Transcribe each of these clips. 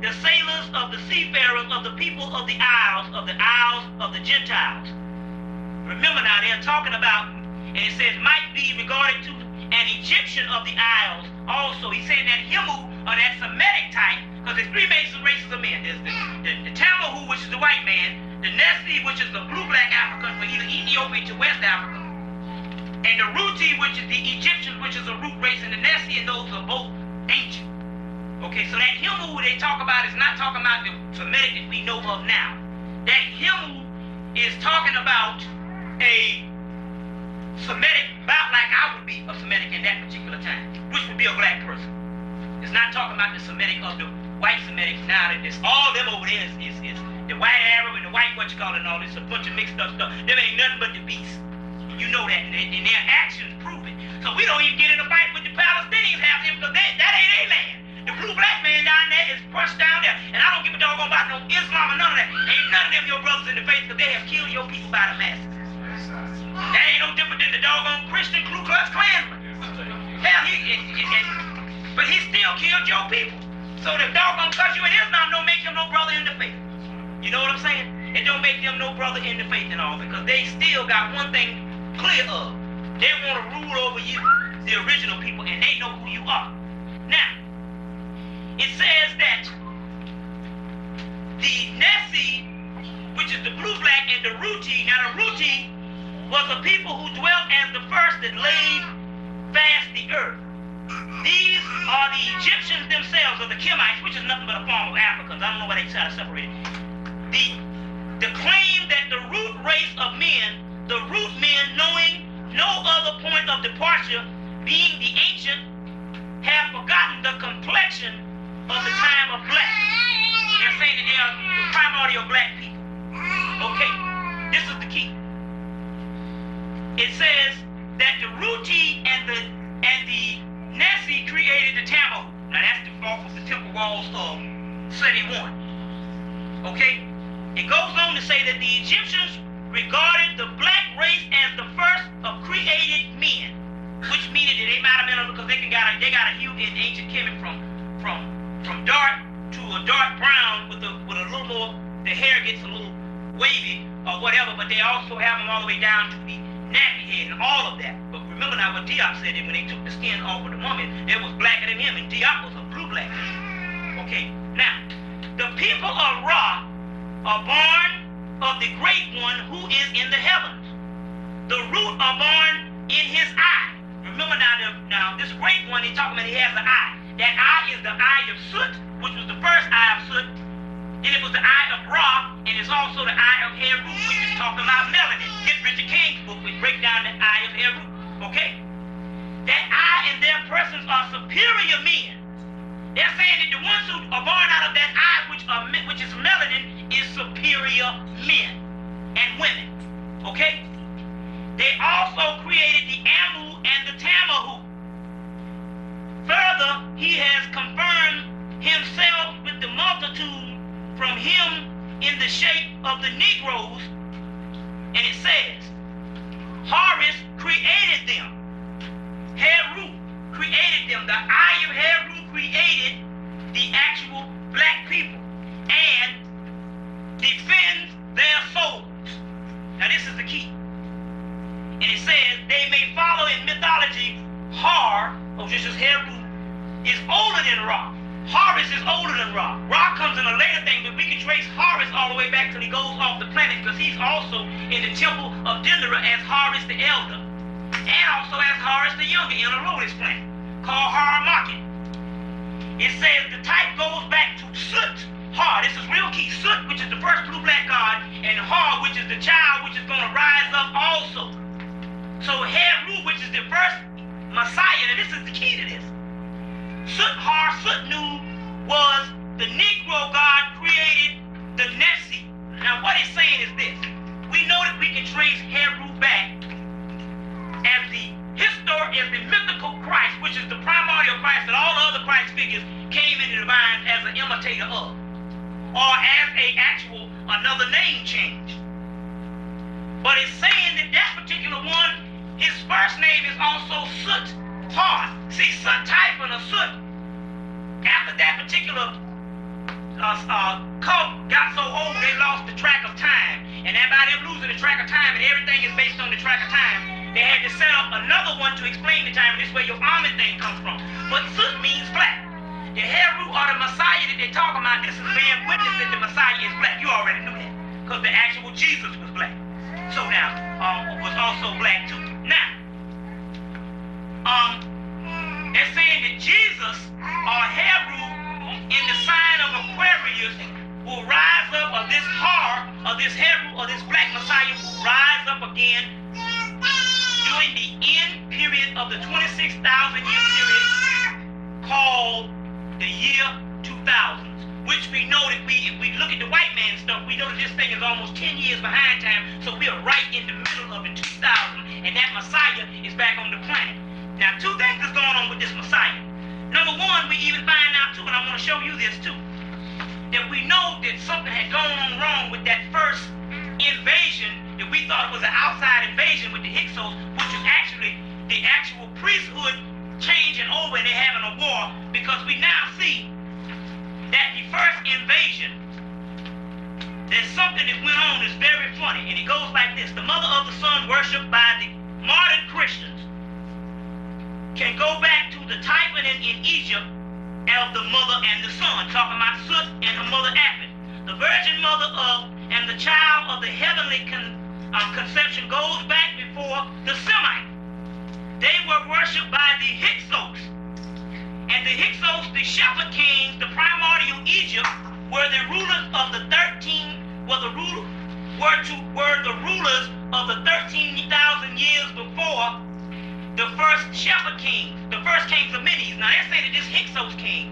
the sailors of the seafarers of the people of the isles of the Gentiles. Remember now, they're talking about, and it says, might be regarded to an Egyptian of the isles also. He's saying that Hemu, or that Semitic type, because there's three basic races of men. There's the Tamahu, which is the white man, the Nesi, which is the blue-black African, from either Ethiopia to West Africa, and the Ruti, which is the Egyptians, which is a root race, and the Nesi, and those are both ancient. Okay, so that Hemu they talk about is not talking about the Semitic that we know of now. That Hemu is talking about a Semitic, about like I would be a Semitic in that particular time, which would be a black person. It's not talking about the Semitic of the white Semitic now. That it's all them over there is the white Arab and the white and all this, a bunch of mixed up stuff. Them ain't nothing but the beast. You know that, and their actions prove it. So we don't even get in a fight with the Palestinians half them, because that ain't their land. The blue-black man down there is crushed down there, and I don't give a doggone about no Islam or none of that. Ain't none of them your brothers in the faith, because they have killed your people by the masses. That ain't no different than the doggone Christian Ku Klux Klansman. Hell, but he still killed your people. So the doggone because you in Islam don't make him no brother in the faith. You know what I'm saying? It don't make them no brother in the faith and all, because they still got one thing clear of. They want to rule over you, the original people, and they know who you are. Now, it says that the Nesi, which is the blue-black, and the Ruti, now the Ruti was a people who dwelt as the first that laid fast the earth. These are the Egyptians themselves, or the Kemites, which is nothing but a form of Africans. I don't know why they try to separate it. The claim that the root race of men, the root men knowing no other point of departure, being the ancient, have forgotten the complexion of the time of black. They're saying that they are the primordial black people. Okay, this is the key. It says that the Ruti and the Nesi created the Tamahu. Now that's off of the temple walls of Seti 1. Okay? It goes on to say that the Egyptians regarded the black race as the first of created men, which means that they might have been, because they got a hue in ancient Kemet from dark to a dark brown with a little more, the hair gets a little wavy or whatever, but they also have them all the way down to the nappy head and all of that. But remember now what Diop said, that when they took the skin off of the mummy, it was blacker than him, and Diop was a blue-black. Okay, now, the people of Ra are born of the great one who is in the heavens. The root are born in his eye. Remember now this great one, he's talking about, he has an eye. That eye is the eye of Sut, which was the first eye of Sut. Then it was the eye of Ra, and it's also the eye of Heru, which is talking about melanin. Get Richard King's book, which break down the eye of Heru. Okay? That eye and their persons are superior men. They're saying that the ones who are born out of that eye, which is melanin, is superior men and women. Okay? They also created the Amu and the Tamahu. Further, he has confirmed himself with the multitude from him in the shape of the Negroes, and it says, Horus created them. Heru created them. The eye of Heru created the actual black people and defends their souls. Now this is the key. And it says, they may follow in mythology, Har, or just as Heru, is older than Ra. Horus is older than Ra. Ra comes in a later thing, but we can trace Horus all the way back till he goes off the planet, because he's also in the temple of Dendera as Horus the Elder, and also as Horus the Younger in a lotus planet called Har-Market. It says the type goes back to Sut, Har. This is real key. Sut, which is the first blue-black god, and Har, which is the child, which is going to rise up also. So Heru, which is the first Messiah, and this is the key to this. Sut-Har, Sutnu, was the Negro god created the Nesi. Now what it's saying is this. We know that we can trace Heru back as the mythical Christ, which is the primordial Christ that all the other Christ figures came into the mind as an imitator of, or as another name change. But it's saying that that particular one, his first name is also Sut-Har. See, Sut-Typhon or Sut, after that particular cult got so old they lost the track of time. And by them losing the track of time, and everything is based on the track of time, they had to set up another one to explain the time, and this is where your army thing comes from. But Sut means black. The Heru or the Messiah that they're talking about, this is being witness that the Messiah is black. You already knew that, because the actual Jesus was black. So now, was also black too. Now, they're saying that Jesus or Heru in the sign of Aquarius will rise up, or this Har, or this Heru, or this black Messiah will rise up again during the end period of the 26,000 year period called the year 2000, which we know that if we look at the white man stuff, we know that this thing is almost 10 years behind time, so we are right in the middle of the 2000, and that Messiah is back on the planet. Now, two things is going on with this Messiah. Number one, we even find out too, and I want to show you this too, that we know that something had gone on wrong with that first invasion that we thought was an outside invasion with the Hyksos, which is actually the actual priesthood changing over and they're having a war, because we now see that the first invasion, there's something that went on that's very funny, and it goes like this. The mother of the sun worshipped by the modern Christians can go back to the Typhon in Egypt of the mother and the son, talking about Sut and her mother Apis. The virgin mother of and the child of the heavenly conception goes back before the Semites. They were worshipped by the Hyksos. And the Hyksos, the shepherd kings, the primordial Egypt, were the rulers of the 13, were the rulers of the 13,000 years before the first shepherd kings, the first kings of Medes. Now they say that this Hyksos king,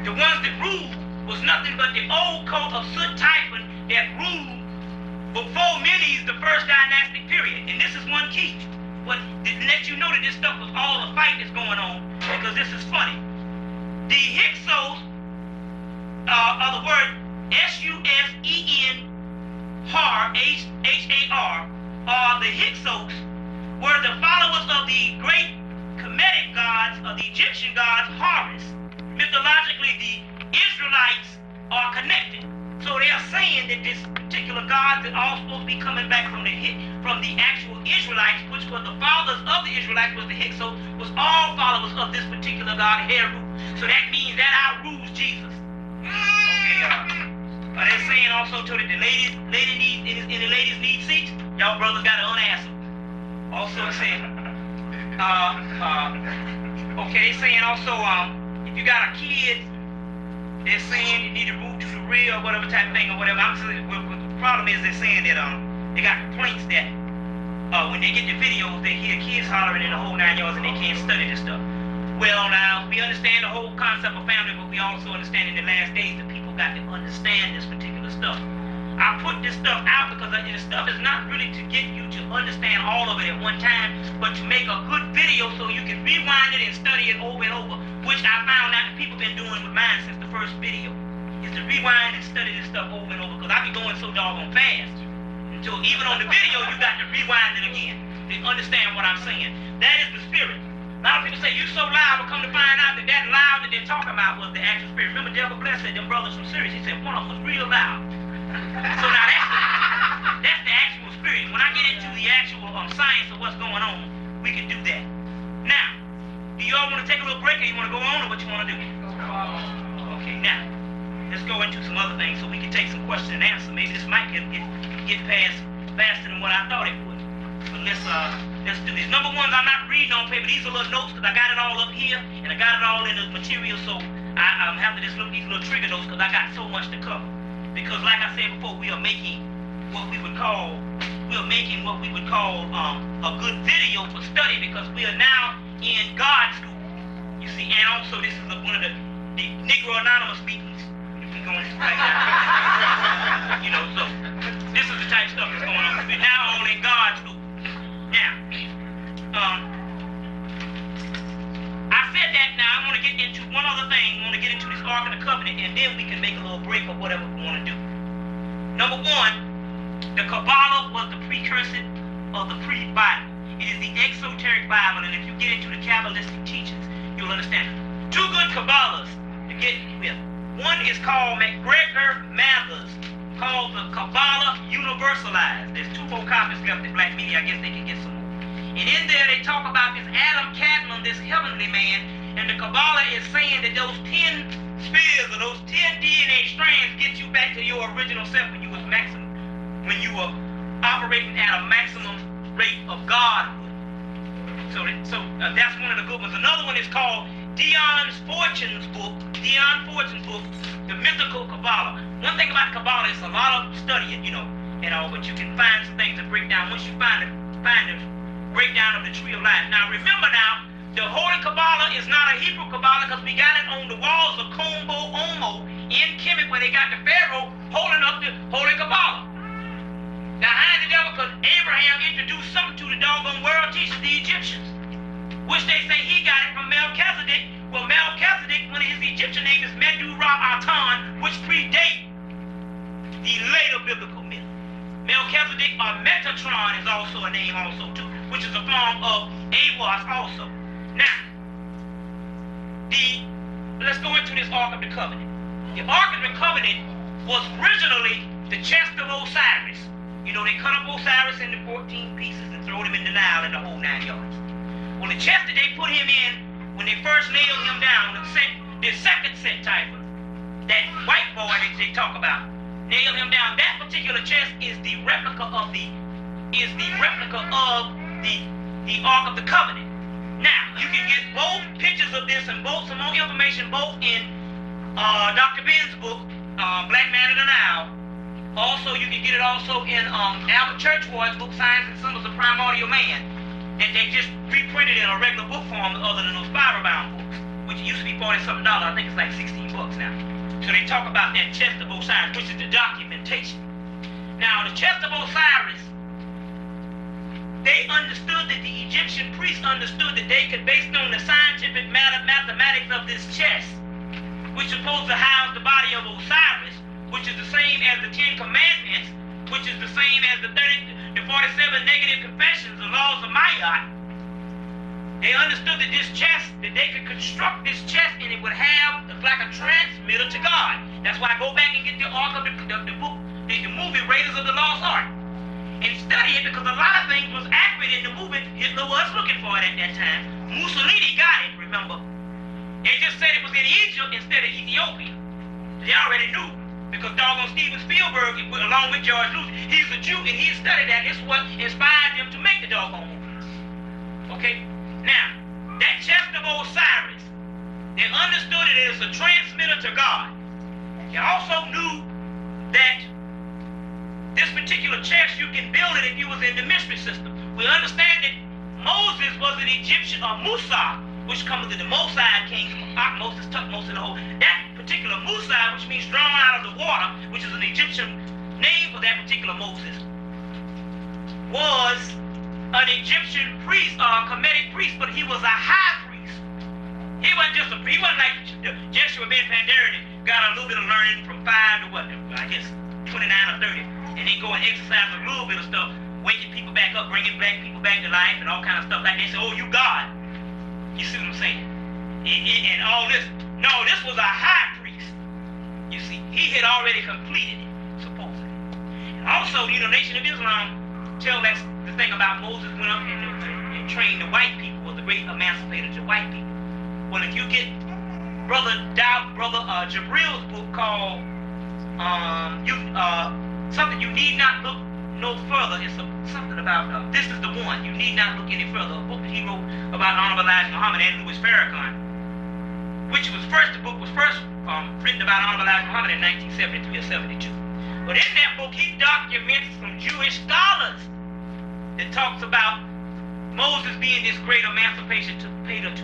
the ones that ruled was nothing but the old cult of Sut Typhon that ruled before Medes, the first dynastic period. And this is one key. But to let you know that this stuff was all a fight that's going on, because this is funny. The Hyksos, are the word S-U-S-E-N, Har, H-A-R, the Hyksos were the followers of the great Kemetic gods, of the Egyptian gods, Horus. Mythologically, the Israelites are connected. So they are saying that this particular God that all supposed to be coming back from the actual Israelites, which were the fathers of the Israelites, was the Hyksos, was all followers of this particular God, Heru. So that means that outrules Jesus. Okay, they're saying also too that the ladies need seats. Y'all brothers got to unanswer. Also saying, okay, they're saying also, if you got a kid, they're saying you need to move to the rear or whatever type of thing or whatever. I'm saying, well, the problem is they're saying that they got complaints that when they get the videos, they hear kids hollering in the whole 9 yards and they can't study this stuff. Well, now, we understand the whole concept of family, but we also understand in the last days that people got to understand this particular stuff. I put this stuff out because this stuff is not really to get you to understand all of it at one time, but to make a good video so you can rewind it and study it over and over, which I found out that people been doing with mine since the first video, is to rewind and study this stuff over and over, because I be going so doggone fast. Until even on the video, you got to rewind it again to understand what I'm saying. That is the spirit. A lot of people say, you so loud, but come to find out that that loud that they're talking about was the actual spirit. Remember, Devil Bless said, them brothers from Sirius, he said, one of them was real loud. So now that's the actual spirit. When I get into the actual science of what's going on, we can do that. Now, do y'all want to take a little break, or you want to go on, or what you want to do? Okay, now, let's go into some other things so we can take some question and answer. Maybe this might get past faster than what I thought it would. But let's do this. Number one, I'm not reading on paper. These are little notes because I got it all up here, and I got it all in the material, so I'm having to just look at these little trigger notes because I got so much to cover. Because like I said before, we are making what we would call a good video for study, because we are now in God school. You see, and also this is one of the Negro Anonymous meetings we're going to right now. You know, so this is the type of stuff that's going on. We're now all in God school. Now, I said that. Now I want to get into one other thing. I want to get into this Ark of the Covenant, and then we can make a little break or whatever we want to do. Number one, the Kabbalah was the precursor of the pre-Bible. It is the exoteric Bible, and if you get into the Kabbalistic teachings, you'll understand. two good Kabbalahs to get with. One is called McGregor Mathers, called the Kabbalah Universalized. There's 2 more copies left in Black Media. I guess they can get some more. And in there they talk about this Adam Cadmon, this heavenly man, and the Kabbalah is saying that those 10 spheres or those 10 DNA strands get you back to your original self when you was maximum, when you were operating at a maximum rate of godhood. So that's one of the good ones. Another one is called Dion Fortune's book, The Mythical Kabbalah. One thing about Kabbalah is a lot of studying, but you can find some things to break down once you find the breakdown of the tree of life. Now remember now, the Holy Kabbalah is not a Hebrew Kabbalah because we got it on the walls of Kombo Omo in Kemet where they got the Pharaoh holding up the Holy Kabbalah. Now how in the devil could Abraham introduce something to the doggone world teachers, the Egyptians, which they say he got it from Melchizedek. Well, Melchizedek, one of his Egyptian names is Medu-Ra-Atan, which predate the later biblical myth. Melchizedek or Metatron is also a name also too, which is a form of Aiwass also. Now, let's go into this Ark of the Covenant. The Ark of the Covenant was originally the chest of Osiris. They cut up Osiris into 14 pieces and throw him in the Nile in the whole 9 yards. Well, the chest that they put him in, when they first nailed him down, the second set type of that white boy that they talk about, nailed him down. That particular chest is the replica of the Ark of the Covenant. Now, you can get both pictures of this and some more information both in Dr. Ben's book, Black Man of the Nile. Also, you can get it also in Albert Churchward's book, Signs and Symbols of Primordial Man, that they just reprinted in a regular book form other than those fiber-bound books, which used to be $40-something. I think it's like $16 now. So they talk about that chest of Osiris, which is the documentation. Now, the chest of Osiris, they understood that the Egyptian priests understood that they could, based on the scientific mathematics of this chest, which is supposed to house the body of Osiris, which is the same as the 10 Commandments, which is the same as the 47 negative confessions, the laws of MAAT. They understood that this chest, that they could construct this chest and it would have like a transmitter to God. That's why I go back and get the Ark of the book, the movie Raiders of the Lost Ark, and study it, because a lot of things was accurate in the movie Hitler was looking for it at that time. Mussolini got it, remember? They just said it was in Egypt instead of Ethiopia. They already knew, because doggone Steven Spielberg, along with George Lucas, he's a Jew and he studied that. It's what inspired them to make the doggone movies. Okay? Now, that chest of Osiris, they understood it as a transmitter to God. They also knew that this particular chest, you can build it if you was in the mystery system. We understand that Moses was an Egyptian, or Musa, which comes to the Mossad king, Moses, Tutmos, and the whole. That particular Musa, which means drawn out of the water, which is an Egyptian name for that particular Moses, was an Egyptian priest or a Kemetic priest, but he was a high priest. He wasn't like Jeshua ben Pandaren, got a little bit of learning from 5 to what, I guess 29 or 30, and they go and exercise a little bit of stuff, waking people back up, bringing black people back to life, and all kind of stuff like that. They say, oh, you God. You see what I'm saying? And all this. No, this was a high priest. You see, he had already completed it, supposedly. And also, Nation of Islam tell us the thing about Moses went up and trained the white people, was the great emancipator to white people. Well, if you get Brother Jabril's book called something you need not look no further. It's something about this is the one. You need not look any further. A book that he wrote about Honorable Elijah Muhammad and Louis Farrakhan, which was the book was first written about Honorable Elijah Muhammad in 1973 or 72. But in that book, he documents some Jewish scholars that talks about Moses being this great emancipation to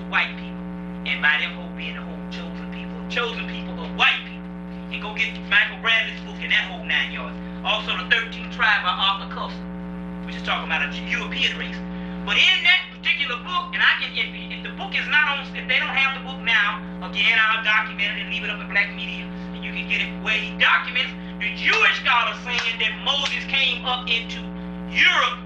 white people, and by them whole being the whole chosen people of white people. And go get Michael Bradley's book in that whole 9 yards. Also the 13th tribe by Arthur Coulson, which is talking about a European race. But in that particular book, and if the book is not on, if they don't have the book now, again, I'll document it and leave it up at Black Media, and you can get it where he documents the Jewish scholars saying that Moses came up into Europe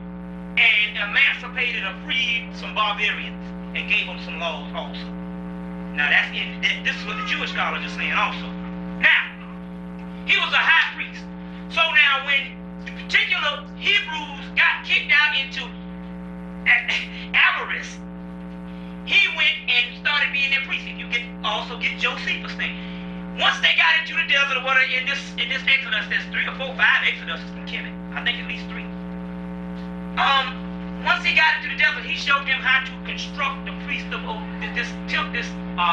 and emancipated or freed some barbarians and gave them some laws also. Now this is what the Jewish scholars are saying also. Now, he was a high priest. So now when the particular Hebrews got kicked out into Aiwass, he went and started being their priest. You also get Josephus thing. Once they got into the desert, or in this Exodus, there's 3 or 4, 5 Exoduses from Kemet. I think at least 3. Once he got into the desert, he showed them how to construct the priest of this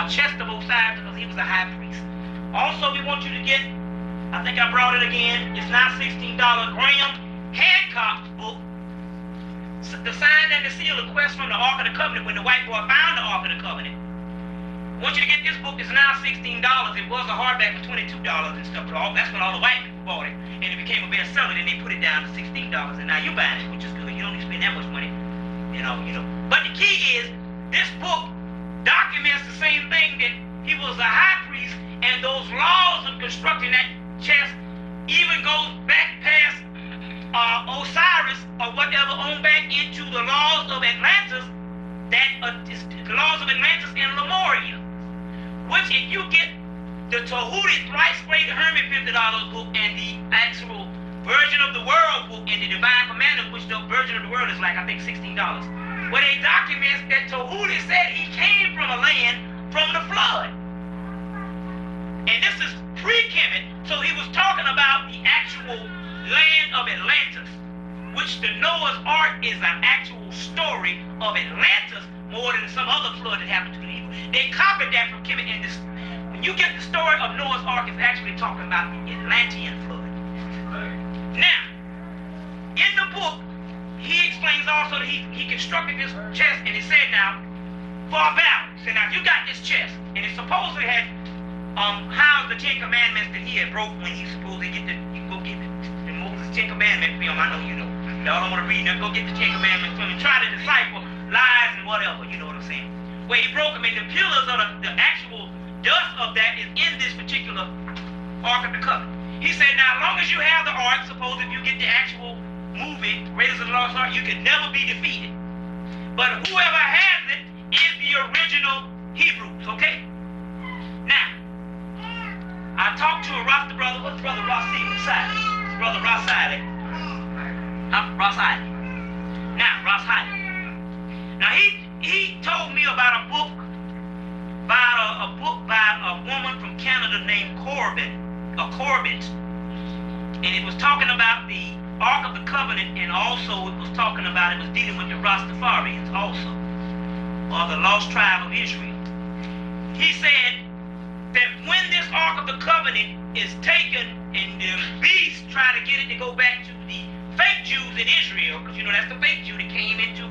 chest of Osiris, because he was a high priest. Also, we want you to get, I think I brought it again, it's now $16, Graham Hancock's book, The Sign and the Seal, a quest from the Ark of the Covenant, when the white boy found the Ark of the Covenant. I want you to get this book. It's now $16. It was a hardback for $22 and stuff, but that's when all the white people bought it, and it became a bestseller. Then they put it down to $16, and now you're buying it, which is good. You don't need to spend that much money, you know. But the key is, this book documents the same thing, that he was a high priest, and those laws of constructing that chest even goes back past Osiris or whatever, on back into the laws of Atlantis, the laws of Atlantis and Lemuria. Which, if you get the Tahuti thrice-great Hermit $50 book and the actual Virgin of the World book and the Divine Commander, which the Virgin of the World is like, I think, $16, where they document that Tahuti said he came from a land from the flood. And this is pre-Kemet, so he was talking about the actual land of Atlantis, which the Noah's Ark is an actual story of Atlantis more than some other flood that happened to the people. They copied that from Kemet, and when you get the story of Noah's Ark, it's actually talking about the Atlantean flood. Now, in the book, he explains also that he constructed this chest, and he said, now, for a battle. He said, now, if you got this chest, and it supposedly had housed the 10 Commandments that he had broke when he supposedly go get the Moses 10 Commandment film. I know you know. Y'all don't want to read them. Go get the 10 Commandments film and try to decipher lies and whatever. You know what I'm saying? Where he broke them, and the pillars of the actual dust of that is in this particular Ark of the Covenant. He said, now, as long as you have the Ark, suppose if you get the actual movie, Raiders of the Lost Ark, you can never be defeated. But whoever has it is the original Hebrews, okay? Now, I talked to a Rasta brother. What's Brother Ross Side? Brother Ross Side. Ross Hyde. Now, Ross Hyde. Now, he told me about a book by a woman from Canada named Corbett. And it was talking about the Ark of the Covenant, and also it was dealing with the Rastafarians also, or the lost tribe of Israel. He said that when this Ark of the Covenant is taken and the beasts try to get it to go back to the fake Jews in Israel, because you know that's the fake Jew that came into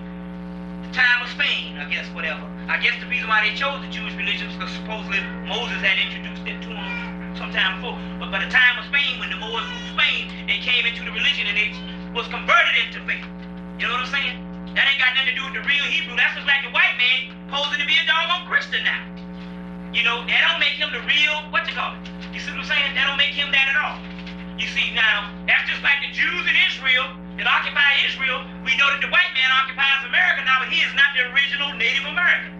the time of Spain, I guess, whatever. I guess the reason why they chose the Jewish religion was because supposedly Moses had introduced it to them sometime before. But by the time of Spain, when the Moors ruled Spain, they came into the religion and they was converted into faith. You know what I'm saying? That ain't got nothing to do with the real Hebrew. That's just like the white man posing to be a doggone Christian now. You know, that don't make him the real, what you call it? You see what I'm saying? That don't make him that at all. You see, now, that's just like the Jews in Israel that occupy Israel. We know that the white man occupies America now, but he is not the original Native American.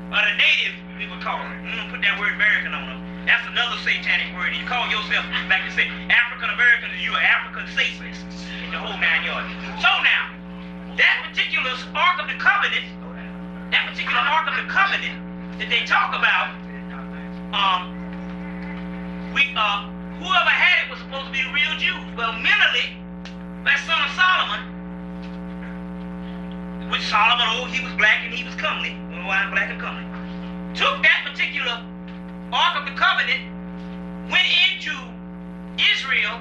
Or the native, we would call it. We don't put that word American on them. That's another satanic word. You call yourself, like you said, African American, you're an African Satanist in the whole 9 yards. So now, that particular Ark of the Covenant, that they talk about, whoever had it was supposed to be the real Jews. Well, mentally, that son of Solomon, which Solomon, he was black and he was comely, black and comely, took that particular Ark of the Covenant, went into Israel,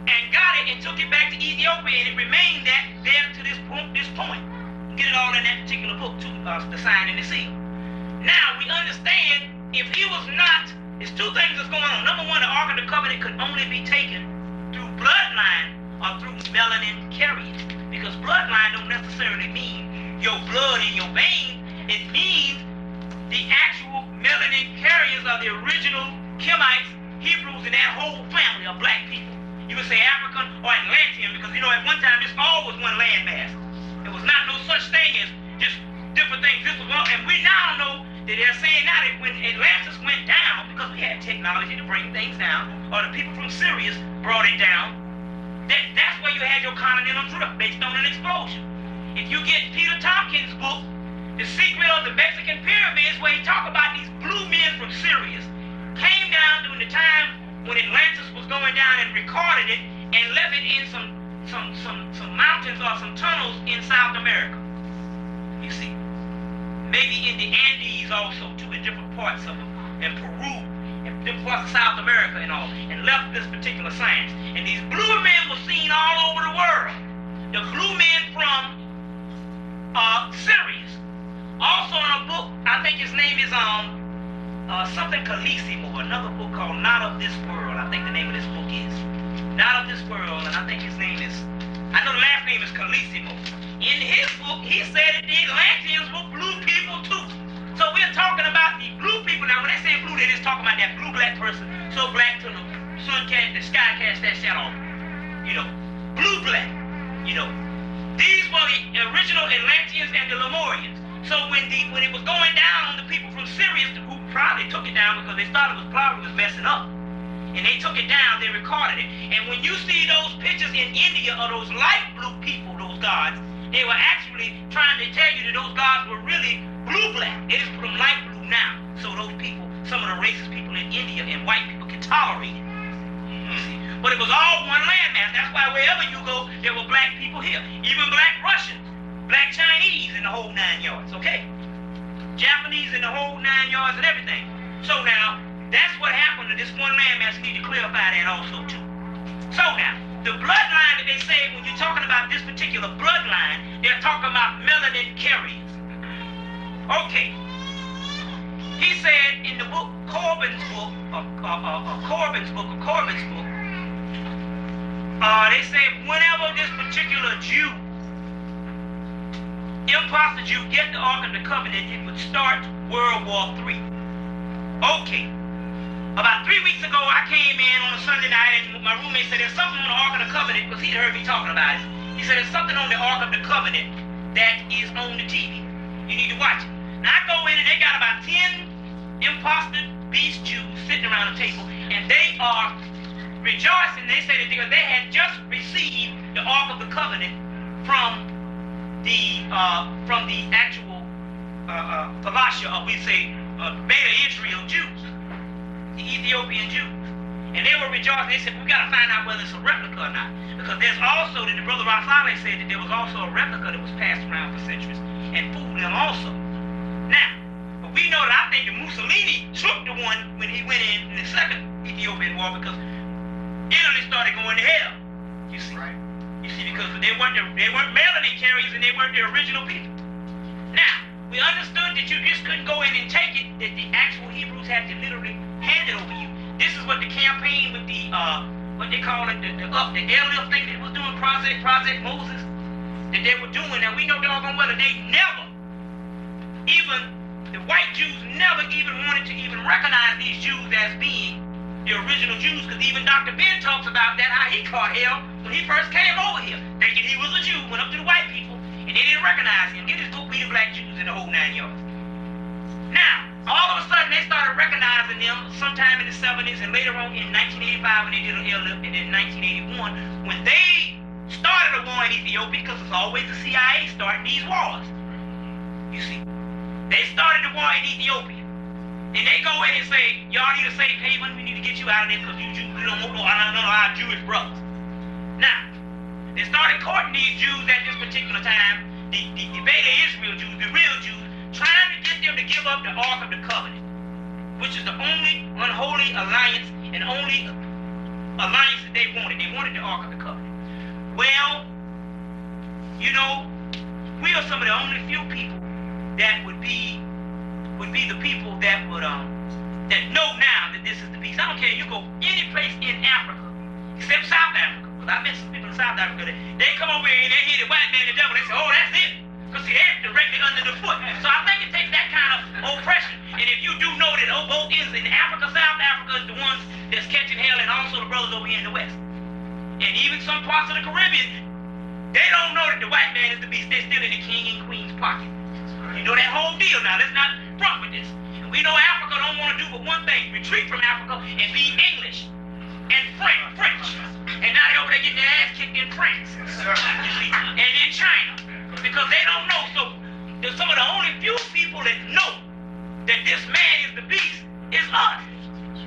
and got it and took it back to Ethiopia, and it remained there to this point. You get it all in that particular book too, The Sign and the Seal. Now, we understand if he was not, there's two things that's going on. Number one, the Ark of the Covenant could only be taken through bloodline or through melanin carriers, because bloodline don't necessarily mean your blood in your veins. It means the actual melanin carriers are the original Kemites, Hebrews, and that whole family of black people. You would say African or Atlantean, because you know at one time this all was one landmass. There was not no such thing as just different things. This was one, and we now know they're saying now that when Atlantis went down, because we had technology to bring things down, or the people from Sirius brought it down, that's where you had your continental drift based on an explosion. If you get Peter Tompkins' book, The Secret of the Mexican Pyramids, where he talk about these blue men from Sirius, came down during the time when Atlantis was going down and recorded it and left it in some mountains or some tunnels in South America. You see. Maybe in the Andes also, too, in different parts of them, and Peru, and different parts of South America and all, and left this particular science. And these blue men were seen all over the world. The blue men from Sirius. Also in a book, I think his name is something Calissimo, another book called Not of This World. I think the name of this book is Not of This World, and I think his name is, I know the last name is Calissimo. In his book, he said that the Atlanteans were blue people too. So we're talking about the blue people. Now, when they say blue, they're just talking about that blue-black person, so black till the sun cast, the sky cast that shadow. You know, blue-black. You know, these were the original Atlanteans and the Lemurians. So when it was going down on the people from Sirius, who probably took it down because they thought it was probably messing up, and they took it down, they recorded it. And when you see those pictures in India of those light blue people, those gods, they were actually trying to tell you that those gods were really blue-black. They just put them light blue now. So those people, some of the racist people in India and white people can tolerate it. You see? But it was all one landmass. That's why wherever you go, there were black people here. Even black Russians, black Chinese in the whole 9 yards, okay? Japanese in the whole 9 yards and everything. So now, that's what happened to this one landmass. We need to clarify that also, too. So now, the bloodline that they say, when you're talking about this particular bloodline, they're talking about melanin carriers. Okay. He said in the book, Corbin's book, they said whenever this particular Jew, imposter Jew, get the Ark of the Covenant, it would start World War III. Okay. About 3 weeks ago, I came in on a Sunday night, and my roommate said, there's something on the Ark of the Covenant, because he'd heard me talking about it. He said, there's something on the Ark of the Covenant that is on the TV. You need to watch it. Now, I go in, and they got about 10 imposter beast Jews sitting around the table, and they are rejoicing. They say that they had just received the Ark of the Covenant from the actual Palasha, or we say Beta Israel Jews. The Ethiopian Jews. And they were rejoicing. They said, we got to find out whether it's a replica or not. Because there's also, that the brother Rafale said that there was also a replica that was passed around for centuries and fooled them also. Now, but we know that I think that Mussolini took the one when he went in the second Ethiopian war, because Italy started going to hell. You see? Right. You see, because they weren't melanin carriers and they weren't the original people. Now, we understood that you just couldn't go in and take it, that the actual Hebrews had to literally hand it over you. This is what the campaign with the, what they call it, the airlift thing that was doing, Project Moses, that they were doing. Now, we know doggone well that they never, even, the white Jews never even wanted to even recognize these Jews as being the original Jews, because even Dr. Ben talks about that, how he caught hell when he first came over here, thinking he was a Jew, went up to the white people, and they didn't recognize him. Get his book, We the Black Jews, in the whole 9 yards. Now, all of a sudden, they started recognizing them sometime in the 70s, and later on in 1985 when they did an airlift, and in 1981 when they started a war in Ethiopia, because it's always the CIA starting these wars. You see, they started the war in Ethiopia, and they go in and say, y'all need a safe haven, we need to get you out of there because you Jews, we don't want none of our Jewish brothers. Now, they started courting these Jews at this particular time, the Beta Israel Jews, the real Jews, trying to get them to give up the Ark of the Covenant, which is the only unholy alliance and only alliance that they wanted. They wanted the Ark of the Covenant. Well, you know, we are some of the only few people that would be the people that would that know now that this is the peace. I don't care, you go any place in Africa, except South Africa. Because I met some people in South Africa, they come over here and they hear the white man, the devil, they say, oh, that's it. Because see, they're directly under the foot. So I think it takes that kind of oppression. And if you do know that both ends in Africa, South Africa is the ones that's catching hell, and also the brothers over here in the West. And even some parts of the Caribbean, they don't know that the white man is the beast. They're still in the king and queen's pocket. You know that whole deal now. Let's not front with this. And we know Africa don't want to do but one thing, retreat from Africa and be English and French. And now they over there getting their ass kicked in France, you see, and in China, because they don't know. So there's some of the only few people that know that this man is the beast is us,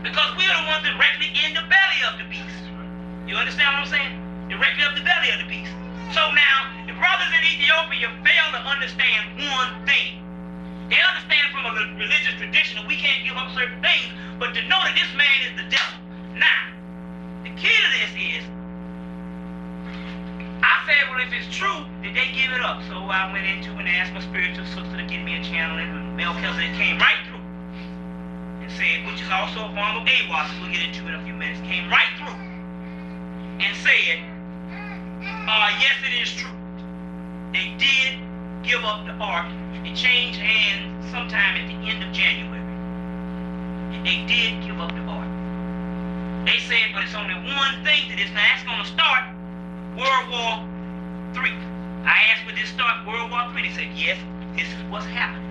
because we're the ones directly in the belly of the beast. You understand what I'm saying? Directly of the belly of the beast. So now, the brothers in Ethiopia fail to understand one thing. They understand from a religious tradition that we can't give up certain things, but to know that this man is the devil. Now, the key to this is, I said, well, if it's true, did they give it up? So I went into and asked my spiritual sister to give me a channel, and Melchizedek came right through and said, which is also a form of Aiwass, we'll get into in a few minutes, came right through and said, yes, it is true. They did give up the ark. It changed hands sometime at the end of January. And they did give up the ark. They said, but it's only one thing to this. Now that's going to start World War III. I asked, would this start World War III? They said, yes, this is what's happening.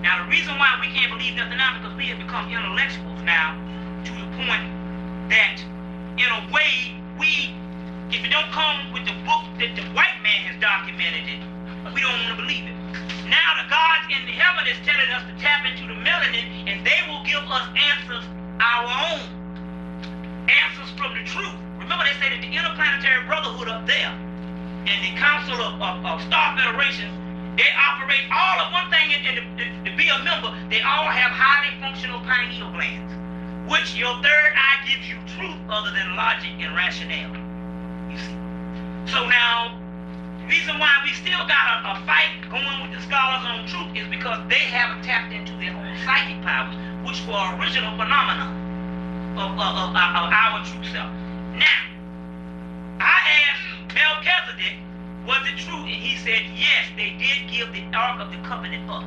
Now the reason why we can't believe nothing now is because we have become intellectuals now to the point that, in a way, if it don't come with the book that the white man has documented it, we don't want to believe it. Now the gods in the heaven is telling us to tap into the melanin, and they will give us answers, our own answers from the truth. Remember, they say that the Interplanetary Brotherhood up there and the Council of Star Federations, they operate all of one thing, and to be a member, they all have highly functional pineal glands, which your third eye gives you truth other than logic and rationale. You see. So now, the reason why we still got a fight going with the scholars on truth is because they haven't tapped into their own psychic powers, which were original phenomena of our true self. Now, I asked Melchizedek, was it true? And he said, yes, they did give the Ark of the Covenant up.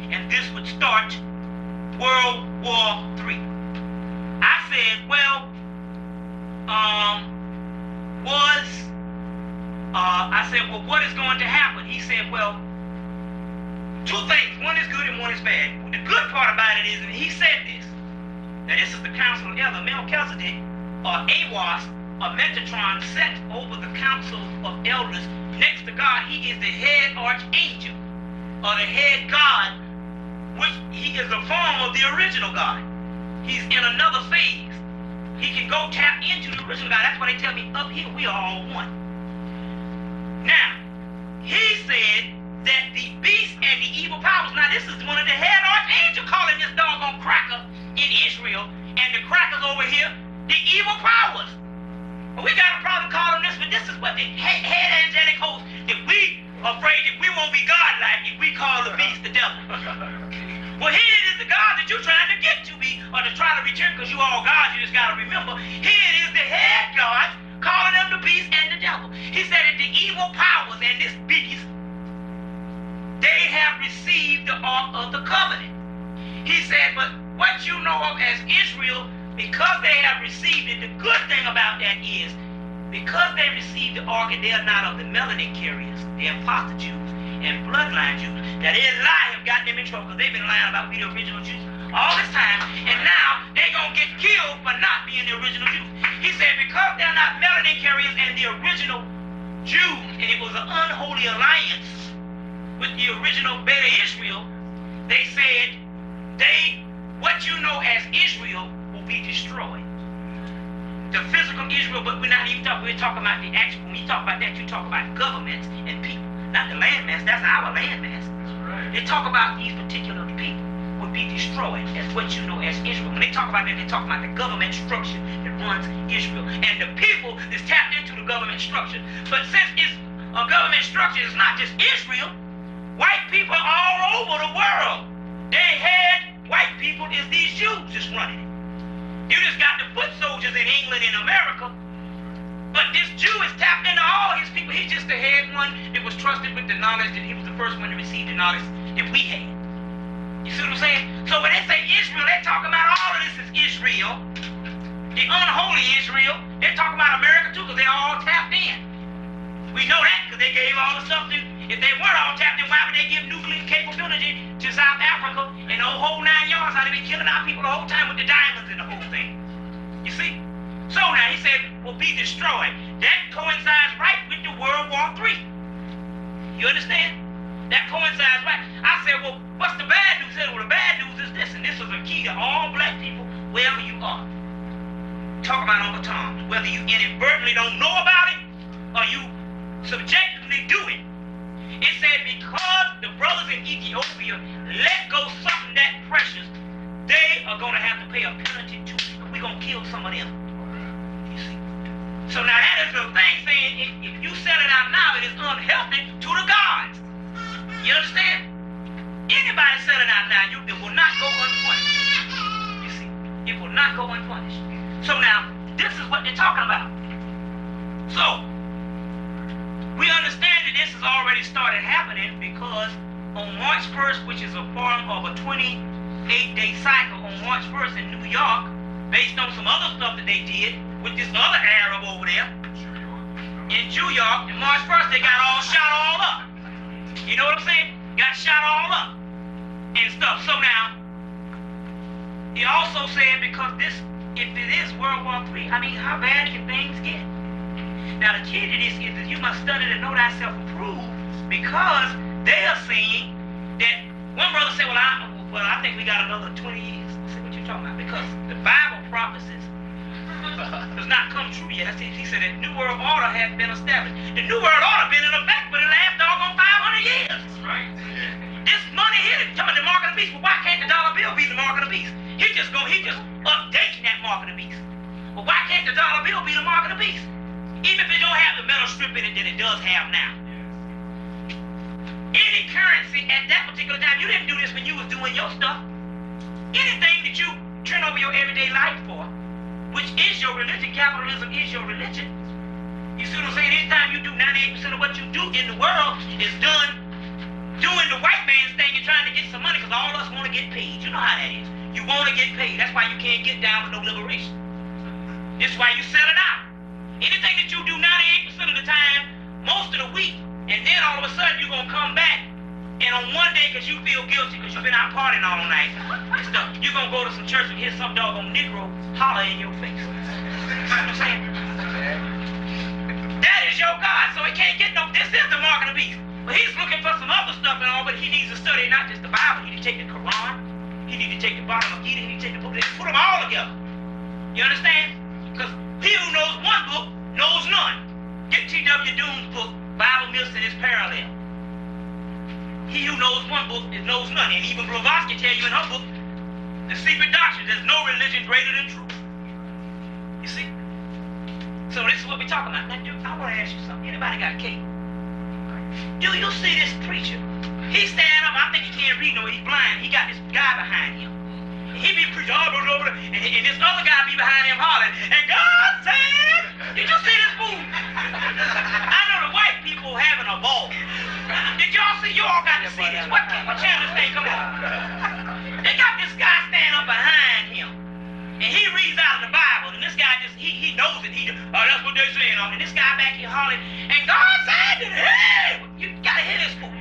And this would start World War III. I said, well, what is going to happen? He said, well, two things. One is good and one is bad. The good part about it is, and he said this, that this is the council of Elder Melchizedek, or Aiwass, or Metatron, set over the council of elders next to God. He is the head archangel, or the head God, which he is a form of the original God. He's in another phase. He can go tap into the original God. That's why they tell me up here we are all one. Now, he said that the beast and the evil powers, now this is one of the head archangel calling this doggone cracker in Israel, and the crackers over here, the evil powers. Well, we got a problem calling this, but this is what the head angelic host, if we afraid that we won't be godlike if we call the beast the devil. Well, here it is the God that you're trying to get to be, or to try to return, because you all gods, you just got to remember, here it is the head God calling them the beast and the devil. He said that the evil powers and this beast, they have received the Ark of the Covenant. He said, but what you know of as Israel, because they have received it, the good thing about that is, because they received the Ark and they are not of the melanin carriers, they are apostate Jews and bloodline Jews, that is lie have got them in trouble, because they've been lying about we the original Jews all this time, and now they're going to get killed for not being the original Jews. He said because they're not melanin carriers and the original Jews, and it was an unholy alliance with the original Beta Israel, they said what you know as Israel will be destroyed. The physical Israel, but we're not even talking about the actual. When you talk about that, you talk about governments and people, not the landmass. That's our landmass. Right. They talk about these particular people would be destroyed. That's what you know as Israel. When they talk about that, they talk about the government structure that runs Israel. And the people is tapped into the government structure. But since it's a government structure, it's not just Israel. White people all over the world, they had white people is these Jews just running it. You just got the foot soldiers in England and America, but this Jew is tapped into all his people. He's just the head one that was trusted with the knowledge, that he was the first one to receive the knowledge that we had. You see what I'm saying? So when they say Israel, they're talking about all of this is Israel, the unholy Israel. They're talking about America too, because they're all tapped in. We know that because they gave all the stuff to If they weren't all tapped in, why would they give nuclear capability to South Africa and the whole 9 yards? How they been killing our people the whole time with the diamonds and the whole thing? You see? So now he said, will be destroyed. That coincides right with the World War III. You understand? That coincides right. I said, well, what's the bad news? He said, well, the bad news is this, and this is a key to all black people, wherever you are. Talk about Uncle Tom. Whether you inadvertently don't know about it, or you subjectively do it. It said because the brothers in Ethiopia let go something that precious, they are going to have to pay a penalty too. We're going to kill some of them. You see? So now that is the thing saying, if you sell it out now, it is unhealthy to the gods. You understand? Anybody selling out now, it will not go unpunished. You see? It will not go unpunished. So now, this is what they're talking about. So, we understand that this has already started happening because on March 1st, which is a form of a 28-day cycle, on March 1st in New York, based on some other stuff that they did with this other Arab over there, in New York, in March 1st, they got all shot all up. You know what I'm saying? Got shot all up and stuff. So now, he also said because this, if it is World War III, I mean, how bad can things get? Now, the key to this is that you must study to know thyself approved because they are saying that one brother said, well, I think we got another 20 years. I said, what you talking about? Because the Bible prophecies does not come true yet. He said that New World Order has been established. The New World Order been in effect for the last doggone 500 years. That's right. This money here, they're talking about the mark of the beast. Well, why can't the dollar bill be the mark of the beast? He just updating that mark of the beast. Well, why can't the dollar bill be the mark of the beast? Even if it don't have the metal strip in it that it does have now. Any currency at that particular time, you didn't do this when you was doing your stuff. Anything that you turn over your everyday life for, which is your religion, capitalism is your religion. You see what I'm saying? Anytime you do 98% of what you do in the world is done doing the white man's thing and trying to get some money because all of us want to get paid. You know how that is. You want to get paid. That's why you can't get down with no liberation. This is why you sell it out. Anything that you do 98% of the time, most of the week, and then all of a sudden you're going to come back and on one day because you feel guilty because you've been out partying all night and stuff, you're going to go to some church and hear some doggone Negro holler in your face. You know what I'm saying? That is your God, so he can't get no, this is the mark of the beast. But he's looking for some other stuff and all, but he needs to study not just the Bible, he needs to take the Quran, he needs to take the Bhagavad Gita, he needs to take the book, put them all together. You understand? Because he who knows one book knows none. Get T.W. Doone's book, Bible Myths and its Parallel. He who knows one book knows none. And even Blavatsky tell you in her book, The Secret Doctrine, there's no religion greater than truth. You see? So this is what we're talking about. Now, dude, I want to ask you something. Anybody got cable? Do you see this preacher? He's standing up. I think he can't read no, he's blind. He got this guy behind him. He be preaching all over there, and this other guy be behind him hollering, and God said, did you see this fool? I know the white people having a ball. Did y'all see? You all got to see this. What channel this thing come on? They got this guy standing up behind him, and he reads out of the Bible, and this guy just, he knows it. That's what they're saying. And this guy back here hollering, and God said, hey, you got to hear this fool.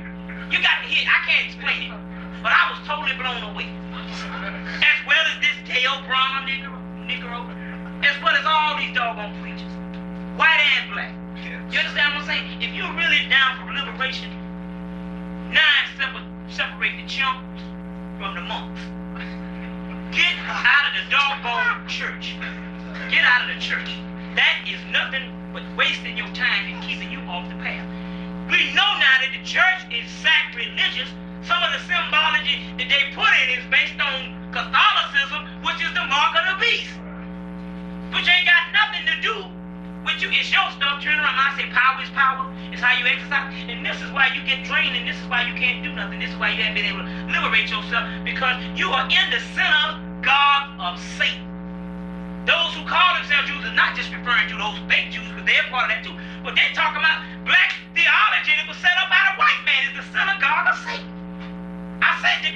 You got to hear it. I can't explain it, but I was totally blown away. As well as this Dale Brahma Negro, as well as all these doggone preachers, white and black. You understand what I'm saying? If you're really down for liberation, separate the chumps from the monks. Get out of the doggone church. Get out of the church. That is nothing but wasting your time and keeping you off the path. We know now that the church is sacrilegious. Some of the symbology that they put in is based on Catholicism, which is the mark of the beast. Which ain't got nothing to do with you. It's your stuff. Turn around. I say power is power. It's how you exercise. And this is why you get drained, and this is why you can't do nothing. This is why you haven't been able to liberate yourself, because you are in the synagogue of Satan. Those who call themselves Jews are not just referring to those fake Jews, because they're part of that too. But they're talking about black theology that was set up by the white man. It's the synagogue of Satan. I said that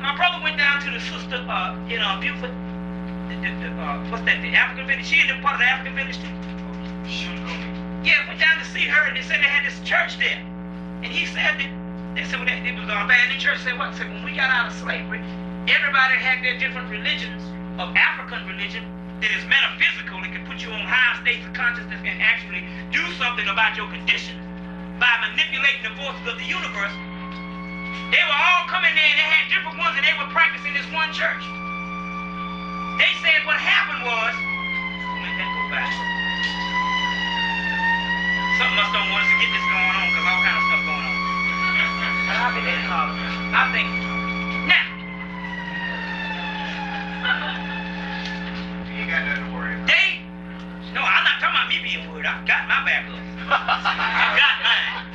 my brother went down to the sister in Beaufort. What's that? The African village. She ended up part of the African village too. Yeah, went down to see her, and they said they had this church there. And he said that, they said, well, it was a band in church, said what? Said when we got out of slavery, everybody had their different religions of African religion that is metaphysical. It can put you on higher states of consciousness and actually do something about your condition by manipulating the forces of the universe. They were all coming there and they had different ones and they were practicing this one church. They said what happened was, let that go back. Something else don't want us to get this going on because all kind of stuff going on. I'll be there in Harlem. I think, now. You ain't got nothing to worry about. No, I'm not talking about me being worried. I've got my back up. I've got mine.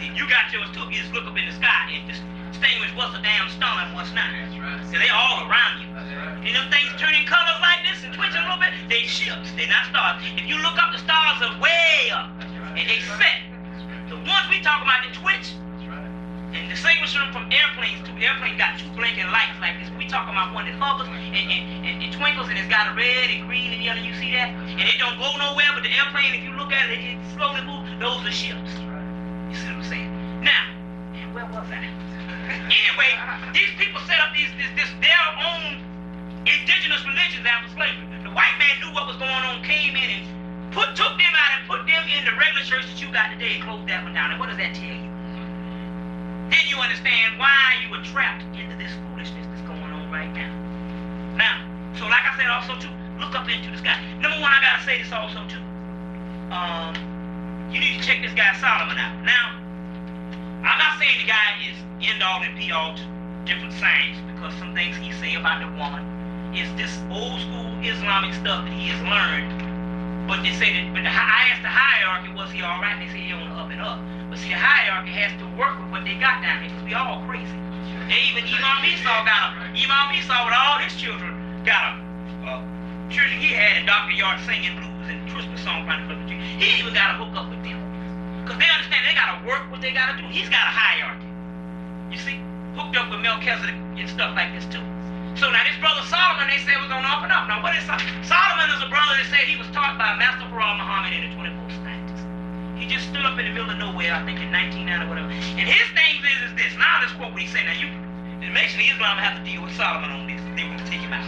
See, you got yours too. You just look up in the sky and distinguish what's a damn stone and what's not. That's right. So they're all around you. That's right. And them things turning colors like this and twitching a little bit, they ships. They're not stars. If you look up, the stars are way up. And they set. The ones we talk about that twitch, and distinguish them from airplanes too. Airplane got two blinking lights like this. We talking about one that hovers and twinkles and it's got a red and green and yellow. You see that? And it don't go nowhere, but the airplane, if you look at it, it slowly moves. Those are ships. You see what I'm saying? Now, and where was I? Anyway, these people set up their own indigenous religions after slavery. The white man knew what was going on, came in and took them out and put them in the regular church that you got today and closed that one down. And what does that tell you? Then you understand why you were trapped into this foolishness that's going on right now. Now, so like I said also too, look up into the sky. Number one, I gotta say this also too. You need to check this guy Solomon out. Now, I'm not saying the guy is end all and be all to different science, because some things he say about the woman is this old school Islamic stuff that he has learned. But they say that, but I asked the hierarchy, was he all right? They say he on the up and up. But see, the hierarchy has to work with what they got down here, because we all crazy. They even Imam Esau with all his children got children he had in Dr. Yard singing blues and Christmas songs around the Christmas tree. He even got to hook up with them, because they understand they got to work what they got to do. He's got a hierarchy. You see, hooked up with Melchizedek and stuff like this too. So now this brother Solomon, they said was going to up and up. Now what is Solomon? Is a brother that said he was taught by Master Farah Muhammad in the 24th scientist. He just stood up in the middle of nowhere, I think in 1990 or whatever. And his thing is this. Now let's quote what he said. Now you, the Nation of Islam have to deal with Solomon on this. They want to take him out.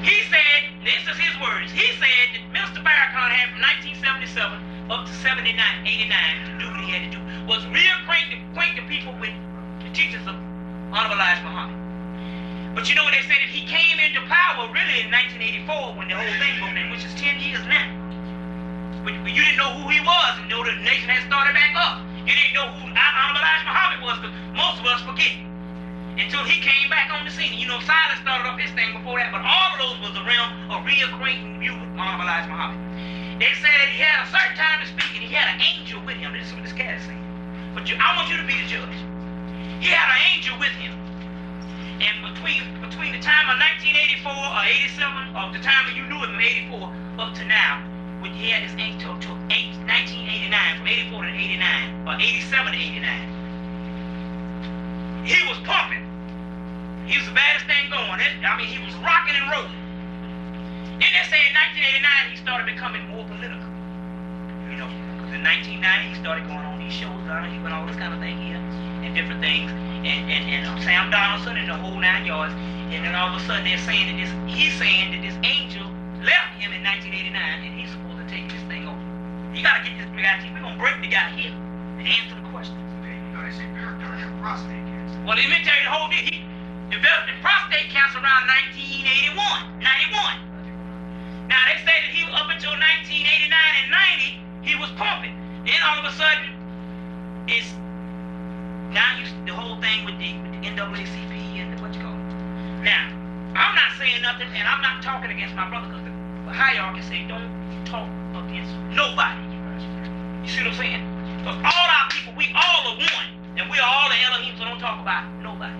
He said, this is his words. He said that Mr. Farrakhan had from 1977 up to 89 to do what he had to do, was reacquaint the people with the teachings of Honorable Elijah Muhammad. But you know what they said, that he came into power really in 1984 when the whole thing broke in, which is 10 years now. But you didn't know who he was, and know the nation had started back up. You didn't know who Honorable Elijah Muhammad was, because most of us forget. Until he came back on the scene. You know, Silas started off his thing before that, but all of those was the realm of reacquainting you with Honorable Elijah Muhammad. They said that he had a certain time to speak, and he had an angel with him. This is what this cat is saying. But I want you to be the judge. He had an angel with him. And between the time of 1984 or 87, or the time when you knew him in 84 up to now, when he had his angel till 1989, from 84 to 89, or 87 to 89, he was pumping. He was the baddest thing going. I mean, he was rocking and rolling. Then they say in 1989 he started becoming more political. You know, because in 1990 he started going on these shows, he went all this kind of thing here, and different things. And Sam Donaldson and the whole 9 yards, and then all of a sudden he's saying that this angel left him in 1989, and he's supposed to take this thing over. You gotta get this guy. We're gonna break the guy here and answer the questions. You know, they say Farrakhan had prostate cancer. Well, let me tell you the whole deal. He developed the prostate cancer around 91. Now they say that he up until 1989 and 90 he was pumping. Then all of a sudden it's now the whole thing with the NAACP and what you call it. Now, I'm not saying nothing, and I'm not talking against my brother, because the hierarchy say don't talk against nobody. You see what I'm saying? Because all our people, we all are one, and we are all the Elohim, so don't talk about nobody.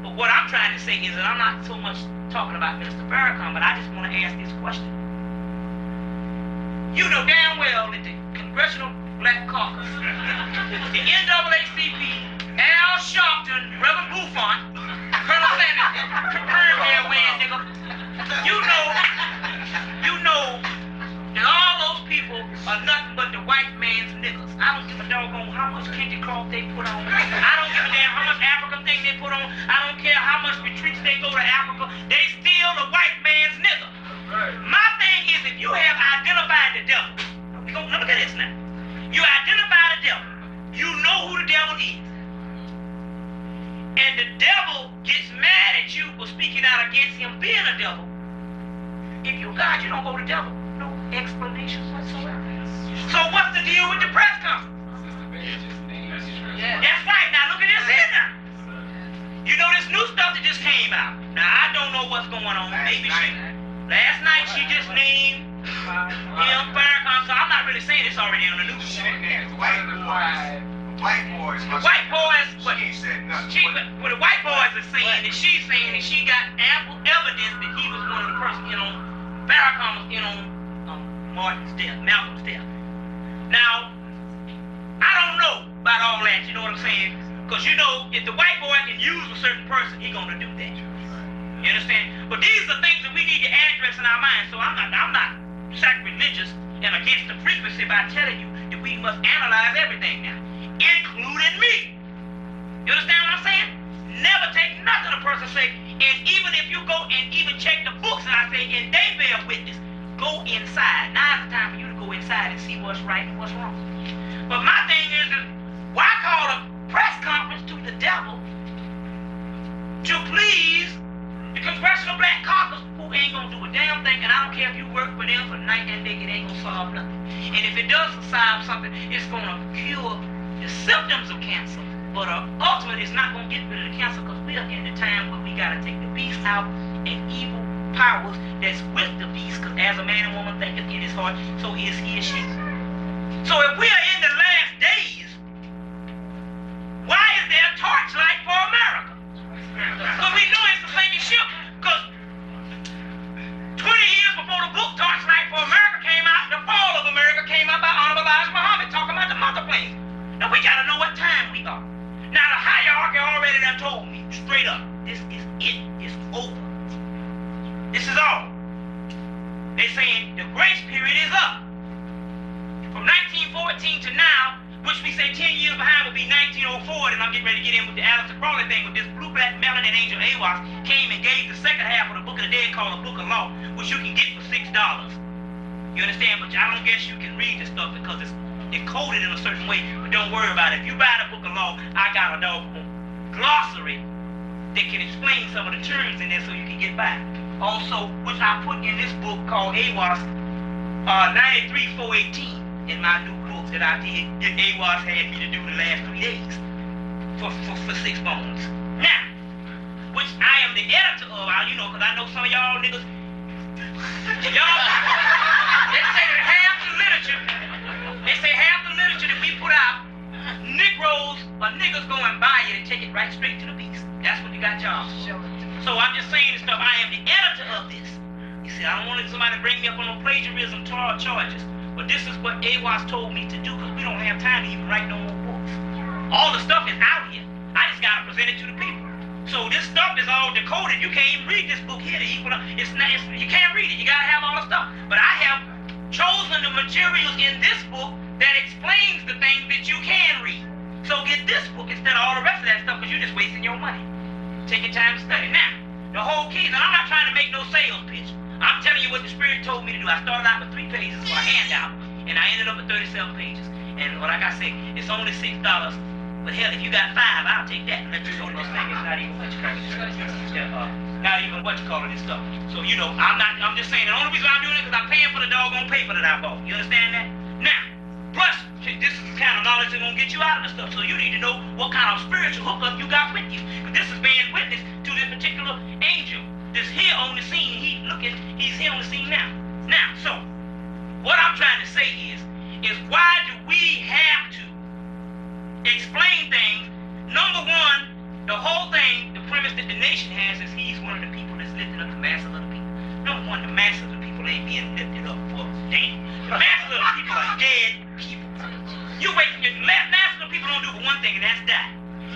But what I'm trying to say is that I'm not so much talking about Minister Farrakhan, but I just want to ask this question. You know damn well that the Congressional Black Caucus, the NAACP, Al Sharpton, Reverend Buffon, Colonel Sanders, perm hair wearing nigga. You know that all those people are nothing but the white man's niggas. I don't give a doggone how much candy cloth they against him being a devil. If you're God, you don't go to the devil. No explanation whatsoever. So what's the deal with the press conference? That's right. Now look at this here now. You know this new stuff that just came out. Now I don't know what's going on. Maybe last night she just named him Farrakhan, so I'm not really saying it's already on the news. The white boys. The white boys. She ain't said nothing. What the white boys are saying is she's saying that she got ample evidence that he was one of the persons in on Farrakhan was in on Martin's death, Malcolm's death. Now, I don't know about all that, you know what I'm saying? Because you know, if the white boy can use a certain person, he's gonna do that. You understand? But these are things that we need to address in our minds. So I'm not sacrilegious and against the frequency by telling you that we must analyze everything now, including me. You understand what I'm saying? Never take nothing a person say, and even if you go and even check the books and I say, and they bear witness, go inside. Now's the time for you to go inside and see what's right and what's wrong. But my thing is, why call a press conference to the devil to please the Congressional Black Caucus, who ain't gonna do a damn thing, and I don't care if you work for them for night and day, it ain't gonna solve nothing. And if it does solve something, it's gonna cure the symptoms of cancer. But ultimately, it's not gonna get rid of the cancer, because we are in the time where we gotta take the beast out and evil powers that's with the beast, because as a man and woman thinketh in his heart, so is he or she. So if we are in the last days, why is there a torchlight for America? Because we know it's the same ship, because 20 years before the book Torchlight for America came out, the fall of America came out by Honorable Elijah Muhammad talking about the mother planes. Now we gotta know what time we are. Now the hierarchy already done told me straight up, this is it, it's over. This is all. They're saying the grace period is up. From 1914 to now, which we say 10 years behind would be 1904, and I'm getting ready to get in with the Aleister Crowley thing with this blue, black, melanin angel Aiwass came and gave the second half of the Book of the Dead called the Book of Law, which you can get for $6. You understand? But I don't guess you can read this stuff because it's coded in a certain way, but don't worry about it. If you buy the Book of Law, I got a doggone glossary that can explain some of the terms in there so you can get by. Also, which I put in this book called Aiwass 93-418 in my new books that I did, that Aiwass had me to do the last 3 days for 6 bones. Now, which I am the editor of, you know, because I know some of y'all niggas, they say that half the literature that we put out, Negroes or niggas go and buy it and take it right straight to the beast. That's what you got jobs for. So I'm just saying this stuff. I am the editor of this. You see, I don't want somebody to bring me up on no plagiarism charges. But this is what Aiwass told me to do, because we don't have time to even write no more books. All the stuff is out here. I just got to present it to the people. So this stuff is all decoded. You can't even read this book here. You can't read it. You got to have all the stuff. But I have chosen the materials in this book that explains the things that you can read. So get this book instead of all the rest of that stuff, because you're just wasting your money. Take your time to study. Now, the whole key is, and I'm not trying to make no sales pitch. I'm telling you what the Spirit told me to do. I started out with 3 pages for a handout, and I ended up with 37 pages. And like I say, it's only $6. But hell, if you got 5, I'll take that and let you know this thing is not even what you call it. Not even what you call it, this stuff. So you know, I'm just saying, the only reason I'm doing it is because I'm paying for the doggone paper that I bought. You understand that? Now, plus, this is the kind of knowledge that's gonna get you out of the stuff. So you need to know what kind of spiritual hookup you got with you. Because this is being witness to this particular angel that's here on the scene. He's here on the scene now. Now, so what I'm trying to say is why do we have to explain things? Number one, the whole thing, the premise that the nation has is he's one of the people that's lifting up the masses of the people. Number one, the masses of the people ain't being lifted up for damn. The masses of the people are dead people. You wait, the masses of the people don't do but one thing, and that's die.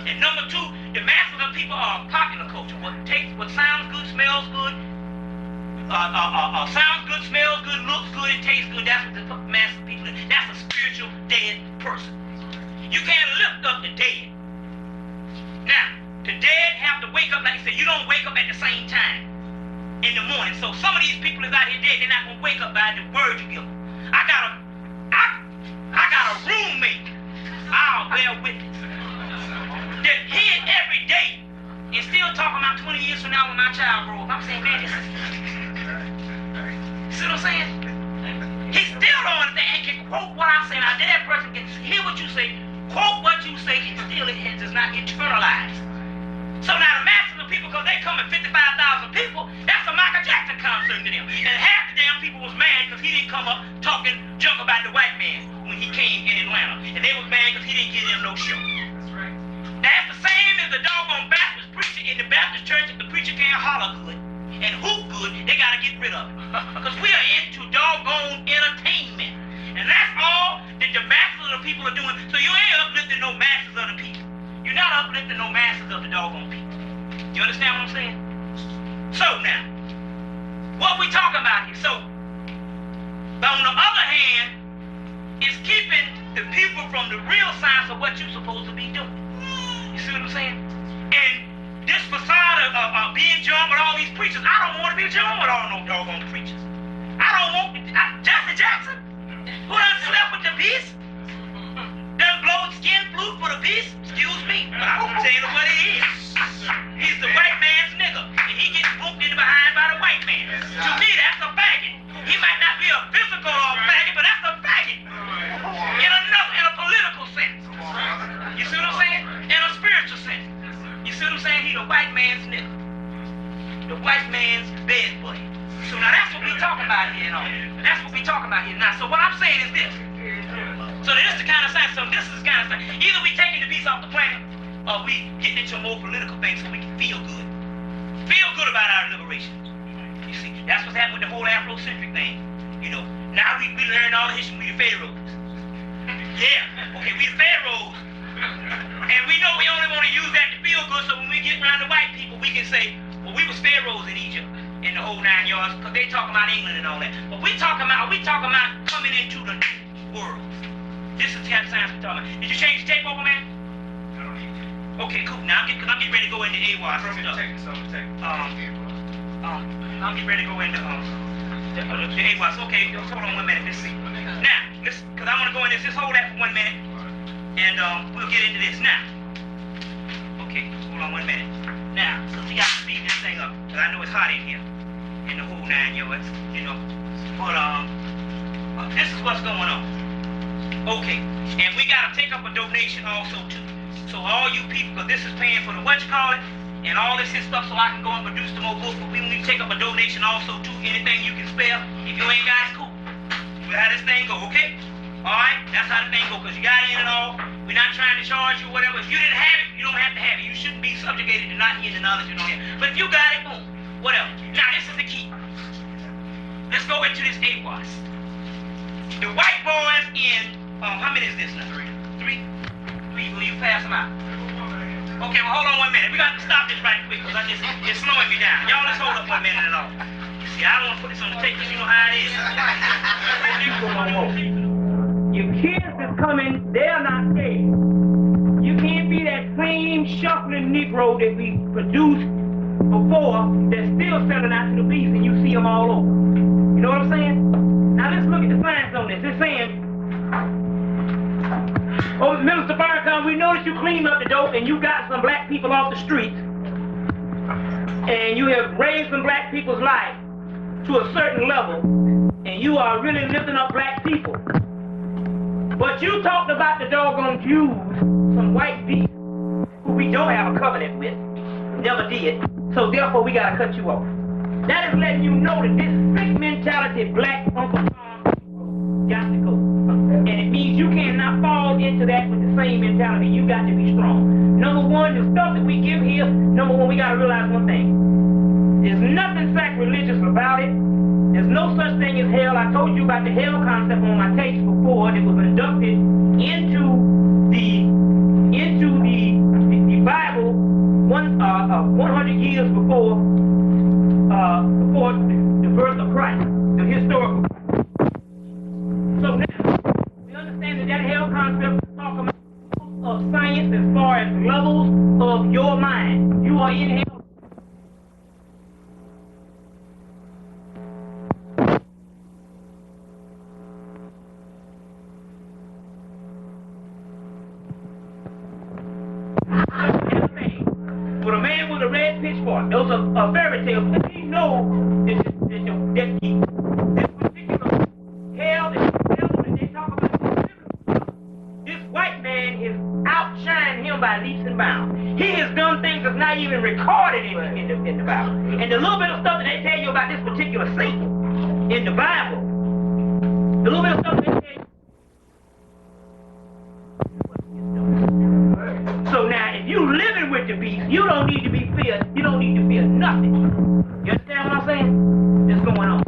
And number two, the masses of people are popular culture. What sounds good, smells good, sounds good, smells good, looks good, it tastes good. That's what the masses of people do. That's a spiritual dead person. You can't lift up the dead. Now, the dead have to wake up, like I said, you don't wake up at the same time in the morning. So some of these people is out here dead, they're not gonna wake up by the word you give them. I got a roommate, I'll bear witness, that hid every day and still talking about 20 years from now when my child grows up. I'm saying, man, this is... See what I'm saying? He still don't understand and can quote what I say. Now, that person can hear what you say, quote what you say, and still it does not internalize. So now the masses of people, because they come at 55,000 people, that's a Michael Jackson concert to them. And half the damn people was mad because he didn't come up talking junk about the white man when he came in Atlanta. And they was mad because he didn't give them no show. That's right. That's the same as the doggone Baptist preacher in the Baptist church. If the preacher can't holler good and hoop good, they got to get rid of it. Because we are into doggone entertainment. And that's all that the masses of the people are doing. So you ain't uplifting no masses of the people. You're not uplifting no masses of the doggone people. You understand what I'm saying? So now, what we talking about here? So, but on the other hand, it's keeping the people from the real science of what you're supposed to be doing. You see what I'm saying? And this facade of being joined with all these preachers, I don't want to be joined with all no doggone preachers. I don't want Jesse Jackson, who done slept with the beast, done blow skin flute for the beast. Excuse me, but I'm gonna tell you what it is. He's the white man's nigga, and he gets booked in behind by the white man. To me, that's a faggot. He might not be a physical faggot, but that's a faggot. In a political sense. You see what I'm saying? In a spiritual sense. You see what I'm saying? He's the white man's nigga. The white man's bed buddy. So now that's what we talking about here, you know. That's what we talking about here now. So what I'm saying is this. So this is the kind of science. So this is the kind of science. Either we taking the beast off the planet, or we getting into a more political thing so we can feel good. Feel good about our liberation. You see, that's what's happened with the whole Afrocentric thing. You know, now we learned all the history. We the pharaohs. Yeah, okay, we the pharaohs. And we know we only want to use that to feel good, so when we get around the white people, we can say, well, we was pharaohs in Egypt, in the whole 9 yards, because they talking about England and all that. But we talking about coming into the new world. This is the kind of science we're talking about. Did you change the tape over, man? I don't need to. Okay, cool. Now I'm getting ready to go into Aiwass and stuff. I'm getting ready to go into the Aiwass. Okay, hold on 1 minute. Let's see. Now, because I want to go into this. Just hold that for 1 minute, and we'll get into this now. Okay, hold on 1 minute. Now, since we got to speed this thing up, because I know it's hot in here, in the whole 9 yards, you know. But this is what's going on. Okay, and we got to take up a donation also too. So all you people, because this is paying for the whatchamacallit and all this his stuff, so I can go and produce some more books. But we need to take up a donation also too. Anything you can spare. If you ain't got it, cool. We'll have this thing go, okay? All right, that's how the thing go. Because you got in and all. We're not trying to charge you or whatever. If you didn't have it, you don't have to have it. You shouldn't be subjugated to not hearing the knowledge you don't have. But if you got it, boom, whatever. Now this is the key. Let's go into this Aiwass. The white boys in. How many is this now? Three. Will you pass them out? Okay, well, hold on 1 minute. We got to stop this right quick because it's slowing me down. Y'all, let's hold up 1 minute and all. See, I don't want to put this on the tape because you know how it is. If kids is coming, they're not scared. You can't be that same shuffling Negro that we produced before that's still selling out to the beast and you see them all over. You know what I'm saying? Now, let's look at the science on this. It's saying, oh, Minister Farrakhan, we noticed you cleaned up the dope and you got some black people off the streets and you have raised some black people's life to a certain level and you are really lifting up black people. But you talked about the doggone Jews, some white beasts who we don't have a covenant with, never did, so therefore we gotta cut you off. That is letting you know that this sick mentality black Uncle Tom got to go. And it means you cannot fall into that with the same mentality. You got to be strong. Number one, the stuff that we give here, number one, we got to realize one thing. There's nothing sacrilegious about it. There's no such thing as hell. I told you about the hell concept on my tapes before. It was inducted into the Bible 100 years before the birth of Christ, the historical. So now, we understand that hell concept is talking about of science as far as levels of your mind. You are in hell. With a man with a pitchfork. Those are fairy tales. But we know this particular hell that they talk about. This white man has outshined him by leaps and bounds. He has done things that's not even recorded in the Bible. And the little bit of stuff that they tell you about this particular Satan in the Bible, the little bit of stuff they tell you. So now, if you living with the beast, you don't need to be feared. You don't need to fear nothing. You understand what I'm saying? That's going on.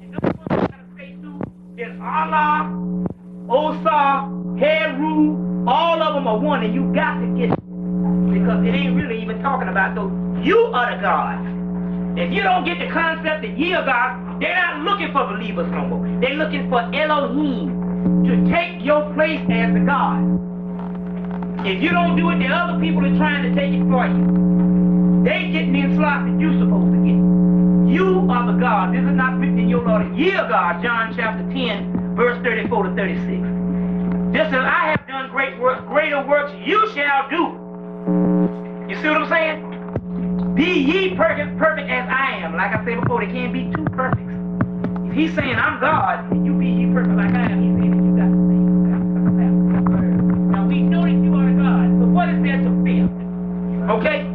And those ones I gotta say too, there's Allah, Osar, Heru, all of them are one, and you got to get it. Because it ain't really even talking about those. You are the gods. If you don't get the concept that ye are God, they're not looking for believers no more. They're looking for Elohim to take your place as the God. If you don't do it, the other people are trying to take it for you. They getting in slots that you're supposed to get. You are the God. This is not written in your law. Ye are God, John chapter 10, verse 34 to 36. Just as I have done greater works, you shall do. You see what I'm saying? Be ye perfect as I am. Like I said before, there can't be two perfects. If he's saying I'm God, and you be ye perfect like I am, he's saying that you got the same. Now we know that you are the God. So what is there to fear? Okay?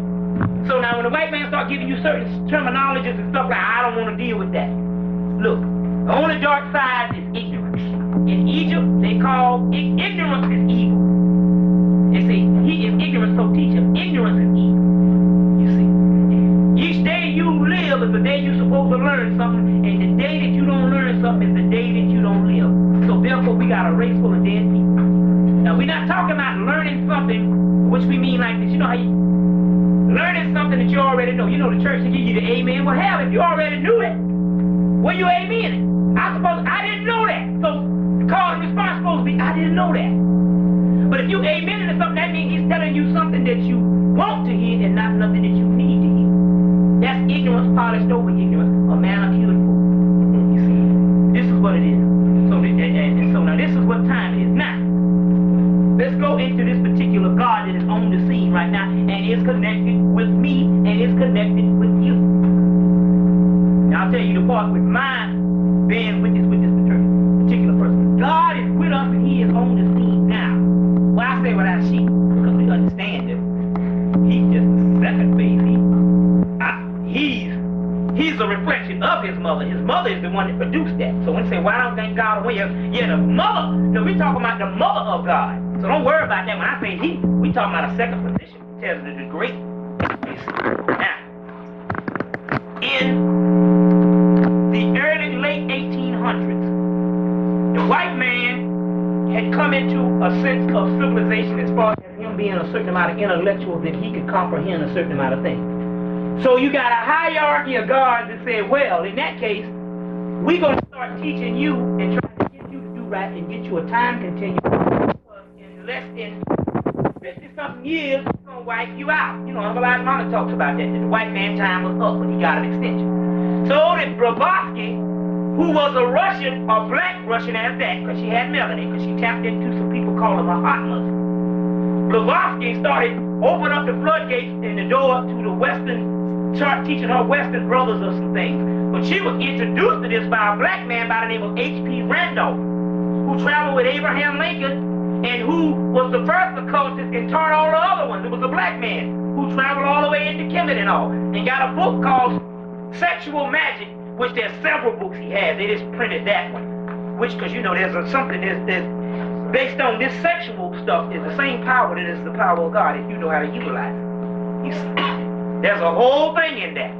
So now when the white man start giving you certain terminologies and stuff like, I don't want to deal with that. Look, the only dark side is ignorance. In Egypt, they call ignorance is evil. They say he is ignorant, so teach him. Ignorance is evil. You see, each day you live is the day you're supposed to learn something, and the day that you don't learn something is the day that you don't live. So therefore, we got a race full of dead people. Now we're not talking about learning something, which we mean like this. You know how you learning something that you already know. You know the church to give you the amen. Well, hell, if you already knew it, well, you amen it. I didn't know that. So the call and response supposed to be, I didn't know that. But if you amen to something, that means he's telling you something that you want to hear and not nothing that you need to hear. That's ignorance polished over ignorance, a man accused for. You see, this is what it is. So, so now this is what time it is now. Let's go into this particular God that is on the scene right now and is connected with me and is connected with you. Now I'll tell you the part with my being with this particular person. God is with us and he is on the scene now. Well, I say without she, because we understand that he's just the second baby. He's a reflection of his mother. His mother is the one that produced that. So when you say, well, I don't think God away, yeah, the mother. No, we're talking about the mother of God. So don't worry about that. When I say he, we're talking about a second position. It tells the degree. Now, in the early, late 1800s, the white man had come into a sense of civilization as far as him being a certain amount of intellectual that he could comprehend a certain amount of things. So you got a hierarchy of gods that say, well, in that case, we're going to start teaching you and trying to get you to do right and get you a time continuum. In less than 50-something years, it's going to wipe you out. You know, Elijah Mama talks about that the white man time was up when he got an extension. So that Blavatsky, who was a Russian, or black Russian at that, because she had melanin, because she tapped into some people called them Mahatmas. Blavatsky started opening up the floodgates and the door to the Western, start teaching her Western brothers of some things. But she was introduced to this by a black man by the name of H.P. Randolph, who traveled with Abraham Lincoln and who was the first occultist and taught all the other ones. It was a black man who traveled all the way into Kemet and all, and got a book called Sexual Magic, which there's several books he has. They just printed that one, which, because you know there's something that's based on this sexual stuff is the same power that is the power of God if you know how to utilize it. You see, there's a whole thing in that,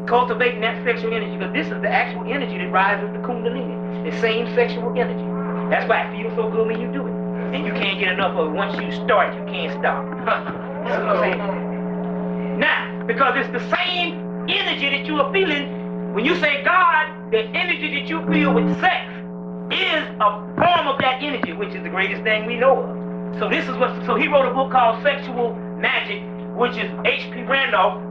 cultivating that sexual energy, because this is the actual energy that rises the Kundalini, the same sexual energy. That's why it feels so good when you do it, and you can't get enough of it. Once you start, you can't stop. This is what I'm saying. Now, because it's the same energy that you are feeling when you say God, the energy that you feel with sex is a form of that energy, which is the greatest thing we know of. So this is what. So he wrote a book called Sexual Magic, which is H.P. Randolph,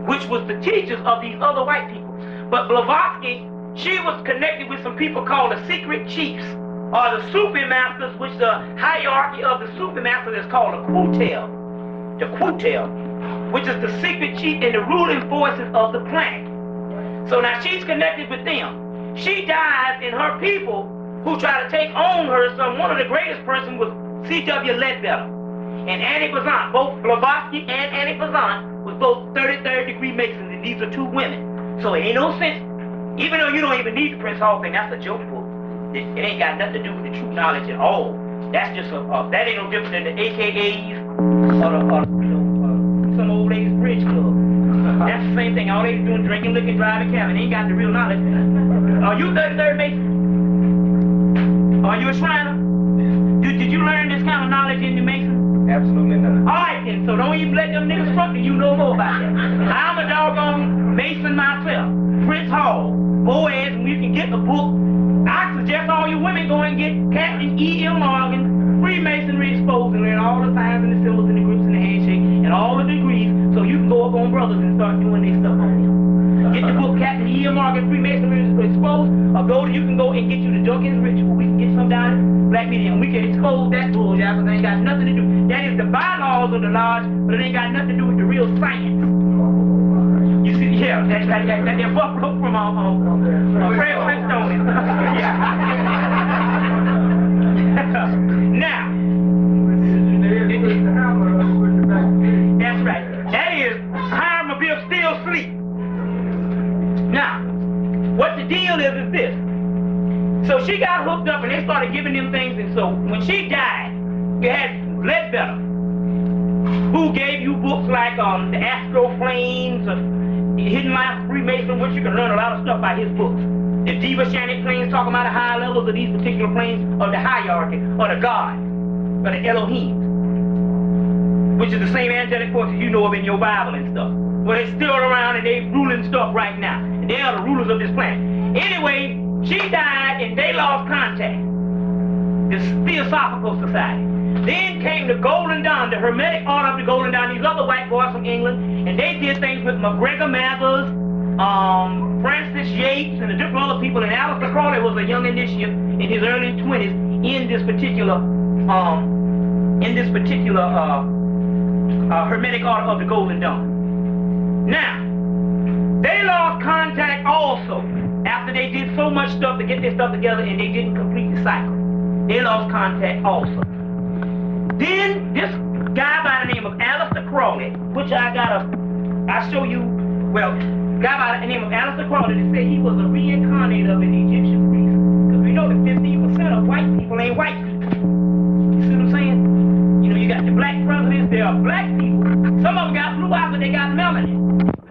which was the teachers of these other white people. But Blavatsky, she was connected with some people called the secret chiefs, or the Sufi masters, which the hierarchy of the Sufi masters is called a Qutel. The Qutel. which is the secret chief and the ruling forces of the planet. So now she's connected with them. She dies, and her people who try to take on her son, one of the greatest persons was C.W. Ledbetter and Annie Besant. Both Blavatsky and Annie Besant was both 33rd degree Masons, and these are two women. So it ain't no sense, even though you don't even need the Prince Hall thing, that's a joke book. It ain't got nothing to do with the true knowledge at all. That's just that ain't no different than the AKAs or some old ladies bridge club. That's the same thing. All they doing drinking, licking, driving, cabin. They ain't got the real knowledge. Are you 33rd Mason? Are you a Shriner? Did you learn this kind of knowledge in the Mason? Absolutely not. All right, then. So don't even let them niggas front you know more about that. I'm a doggone Mason myself. Prince Hall, Boaz, and you can get the book. I suggest all you women go and get Captain E.M. Morgan, Freemasonry Exposed, and learn all the signs and the symbols and the groups and the handshake and all the degrees, so you can go up on brothers and start doing their stuff on them. Get the book Captain E.M. Morgan, Freemasonry Exposed, or you can go and get you the Duncan's Ritual. We can get some down in Black Media, and we can expose that bullshit, because it ain't got nothing to do. That is the bylaws of the lodge, but it ain't got nothing to do with the real science. You see, yeah, that buffalo from Fred Flintstone. Yeah. Now, that's right. That is Hiram Abiff still asleep. Now, what the deal is this. So she got hooked up and they started giving them things, and so when she died, you had Ledbetter, who gave you books like the Astro Flames, Hidden Life of Freemason, which you can learn a lot of stuff by his books. The Devashanic planes, talking about the high levels of these particular planes of the hierarchy, or the gods, or the Elohim, which is the same angelic forces you know of in your Bible and stuff. Well, they're still around and they're ruling stuff right now. And they are the rulers of this planet. Anyway, she died and they lost contact. The Theosophical Society. Then came the Golden Dawn, the Hermetic Order of the Golden Dawn, these other white boys from England, and they did things with McGregor Mathers, Francis Yates, and the different other people, and Aleister Crowley was a young initiate in his early 20s in this particular Hermetic Order of the Golden Dawn. Now, they lost contact also after they did so much stuff to get their stuff together and they didn't complete the cycle. They lost contact also. Then this guy by the name of Aleister Crowley, which I'll show you, well, guy by the name of Aleister Crowley, they say he was a reincarnate of an Egyptian priest. Because we know that 15% of white people ain't white people. You see what I'm saying? You know, you got the black presidents, they are black people. Some of them got blue eyes, but they got melanin.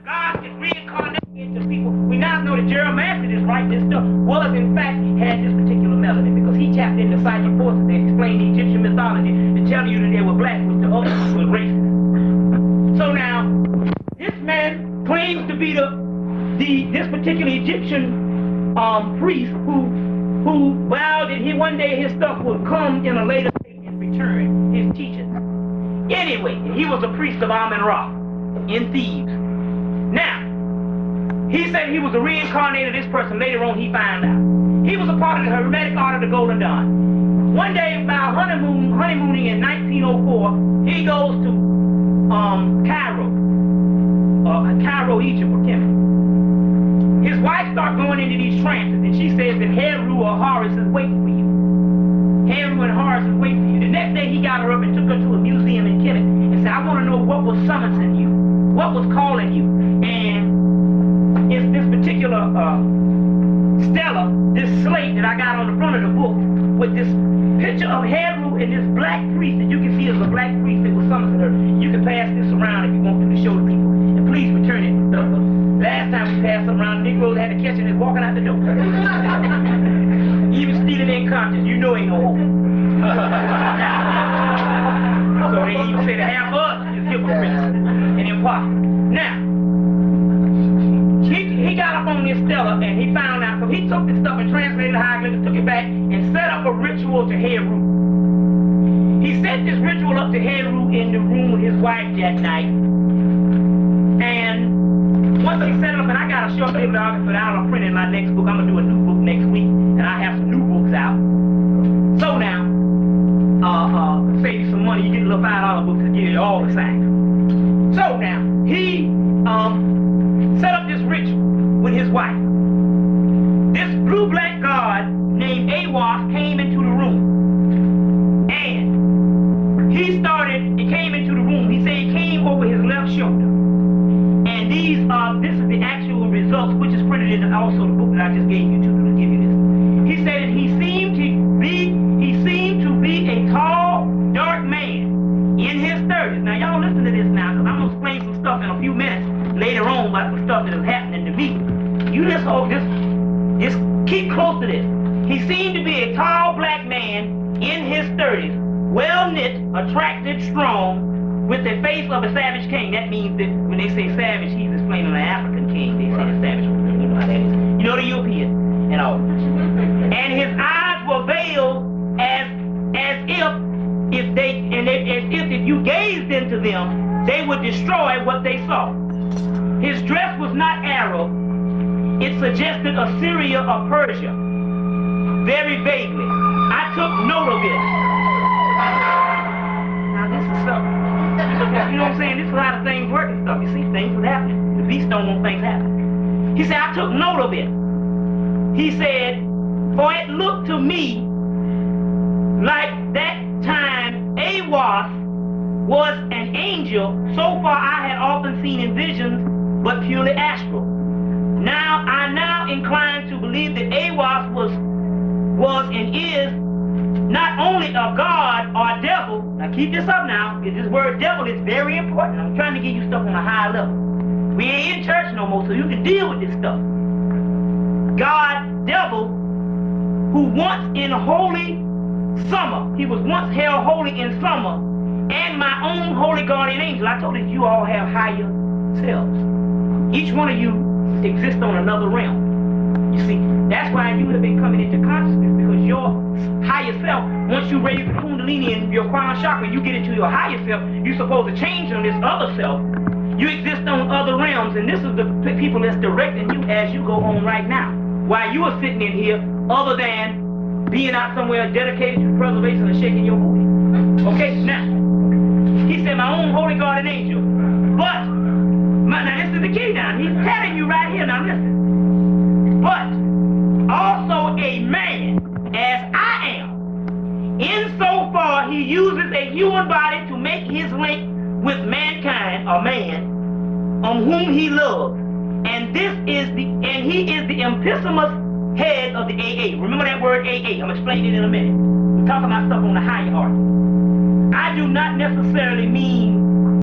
God is reincarnated into people. We now know that Jeremiah is right. This stuff was, in fact, had this particular melanin because he tapped into psychic forces that explained the Egyptian mythology to tell you that they were black, which the other ones were racist. So now, this man claims to be this particular Egyptian priest who vowed that one day his stuff would come in a later state and return his teachings. Anyway, he was a priest of Amun-Ra in Thebes. Now, he said he was a reincarnated of this person. Later on, he found out. He was a part of the Hermetic Order of the Golden Dawn. One day, while honeymooning in 1904, he goes to Cairo, Egypt, or Kemet. His wife starts going into these trances, and she says that Heru or Horus is waiting for you. Heru and Horus is waiting for you. The next day, he got her up and took her to a museum in Kemet and said, I want to know what was summoning you, what was calling you. And it's this particular stela, this slate that I got on the front of the book with this picture of Heru and this black priest that you can see as a black priest that was summoning her. You can pass this around if you want to show the people. And please return it. Last time we passed something around, the Negroes had to catch it and walking out the door. Even stealing in conscience, you know ain't no hope. So they even say the half of us is hypocrites and imposters. Now, he got up on this stela and he found out, so he took this stuff and translated the hieroglyphs, took it back and set up a ritual to Heru. He set this ritual up to Heru in the room with his wife that night. And once he set it up, and I got a short bibliography that I'll print in my next book. I'm going to do a new book next week, and I have some new books out. So now, save you some money, you get a little $5 book to give you all the signs. So now, he set up this ritual with his wife. This blue-black god named Aiwass came into the room. And he came into the room. He said he came over his left shoulder. And this is the actual results, which is printed in also the book that I just gave you to give you this. He said that he seemed to be a tall, dark man in his 30s. Now y'all listen to this now, because I'm gonna explain some stuff in a few minutes later on about some stuff that is happening to me. You just keep close to this. He seemed to be a tall black man in his 30s, well knit, attractive, strong, with the face of a savage king. That means that when they say savage, he's explaining an African king. They say the savage. You know how that is. You know the European and all. And his eyes were veiled as if you gazed into them, they would destroy what they saw. His dress was not Arab. It suggested Assyria or Persia. Very vaguely. I took note of it. Now this is something. You know what I'm saying? This is how the things work and stuff. You see, things are happening. The beast don't want things happening. He said, I took note of it. He said, for it looked to me like that time Aiwass was an angel. So far I had often seen in visions, but purely astral. Now I incline to believe that Aiwass was and is not only a god or a devil. Now keep this up now, because this word devil is very important. I'm trying to give you stuff on a high level. We ain't in church no more, so you can deal with this stuff. God, devil, who once in holy summer, he was once held holy in summer, and my own holy guardian angel. I told you you all have higher selves. Each one of you exists on another realm. You see, that's why you have been coming into consciousness, because your higher self, once you raise the kundalini in your crown chakra, you get into your higher self, you're supposed to change on this other self. You exist on other realms, and this is the people that's directing you as you go on right now. While you are sitting in here, other than being out somewhere dedicated to the preservation and shaking your booty. Okay, now, he said, my own holy guardian angel. But, now this is the key now. He's telling you right here, now listen. But also a man, as I am, insofar he uses a human body to make his link with mankind, or man, on whom he loves. And he is the epistomous head of the AA. Remember that word AA. I'm explaining it in a minute. We're talking about stuff on the hierarchy. I do not necessarily mean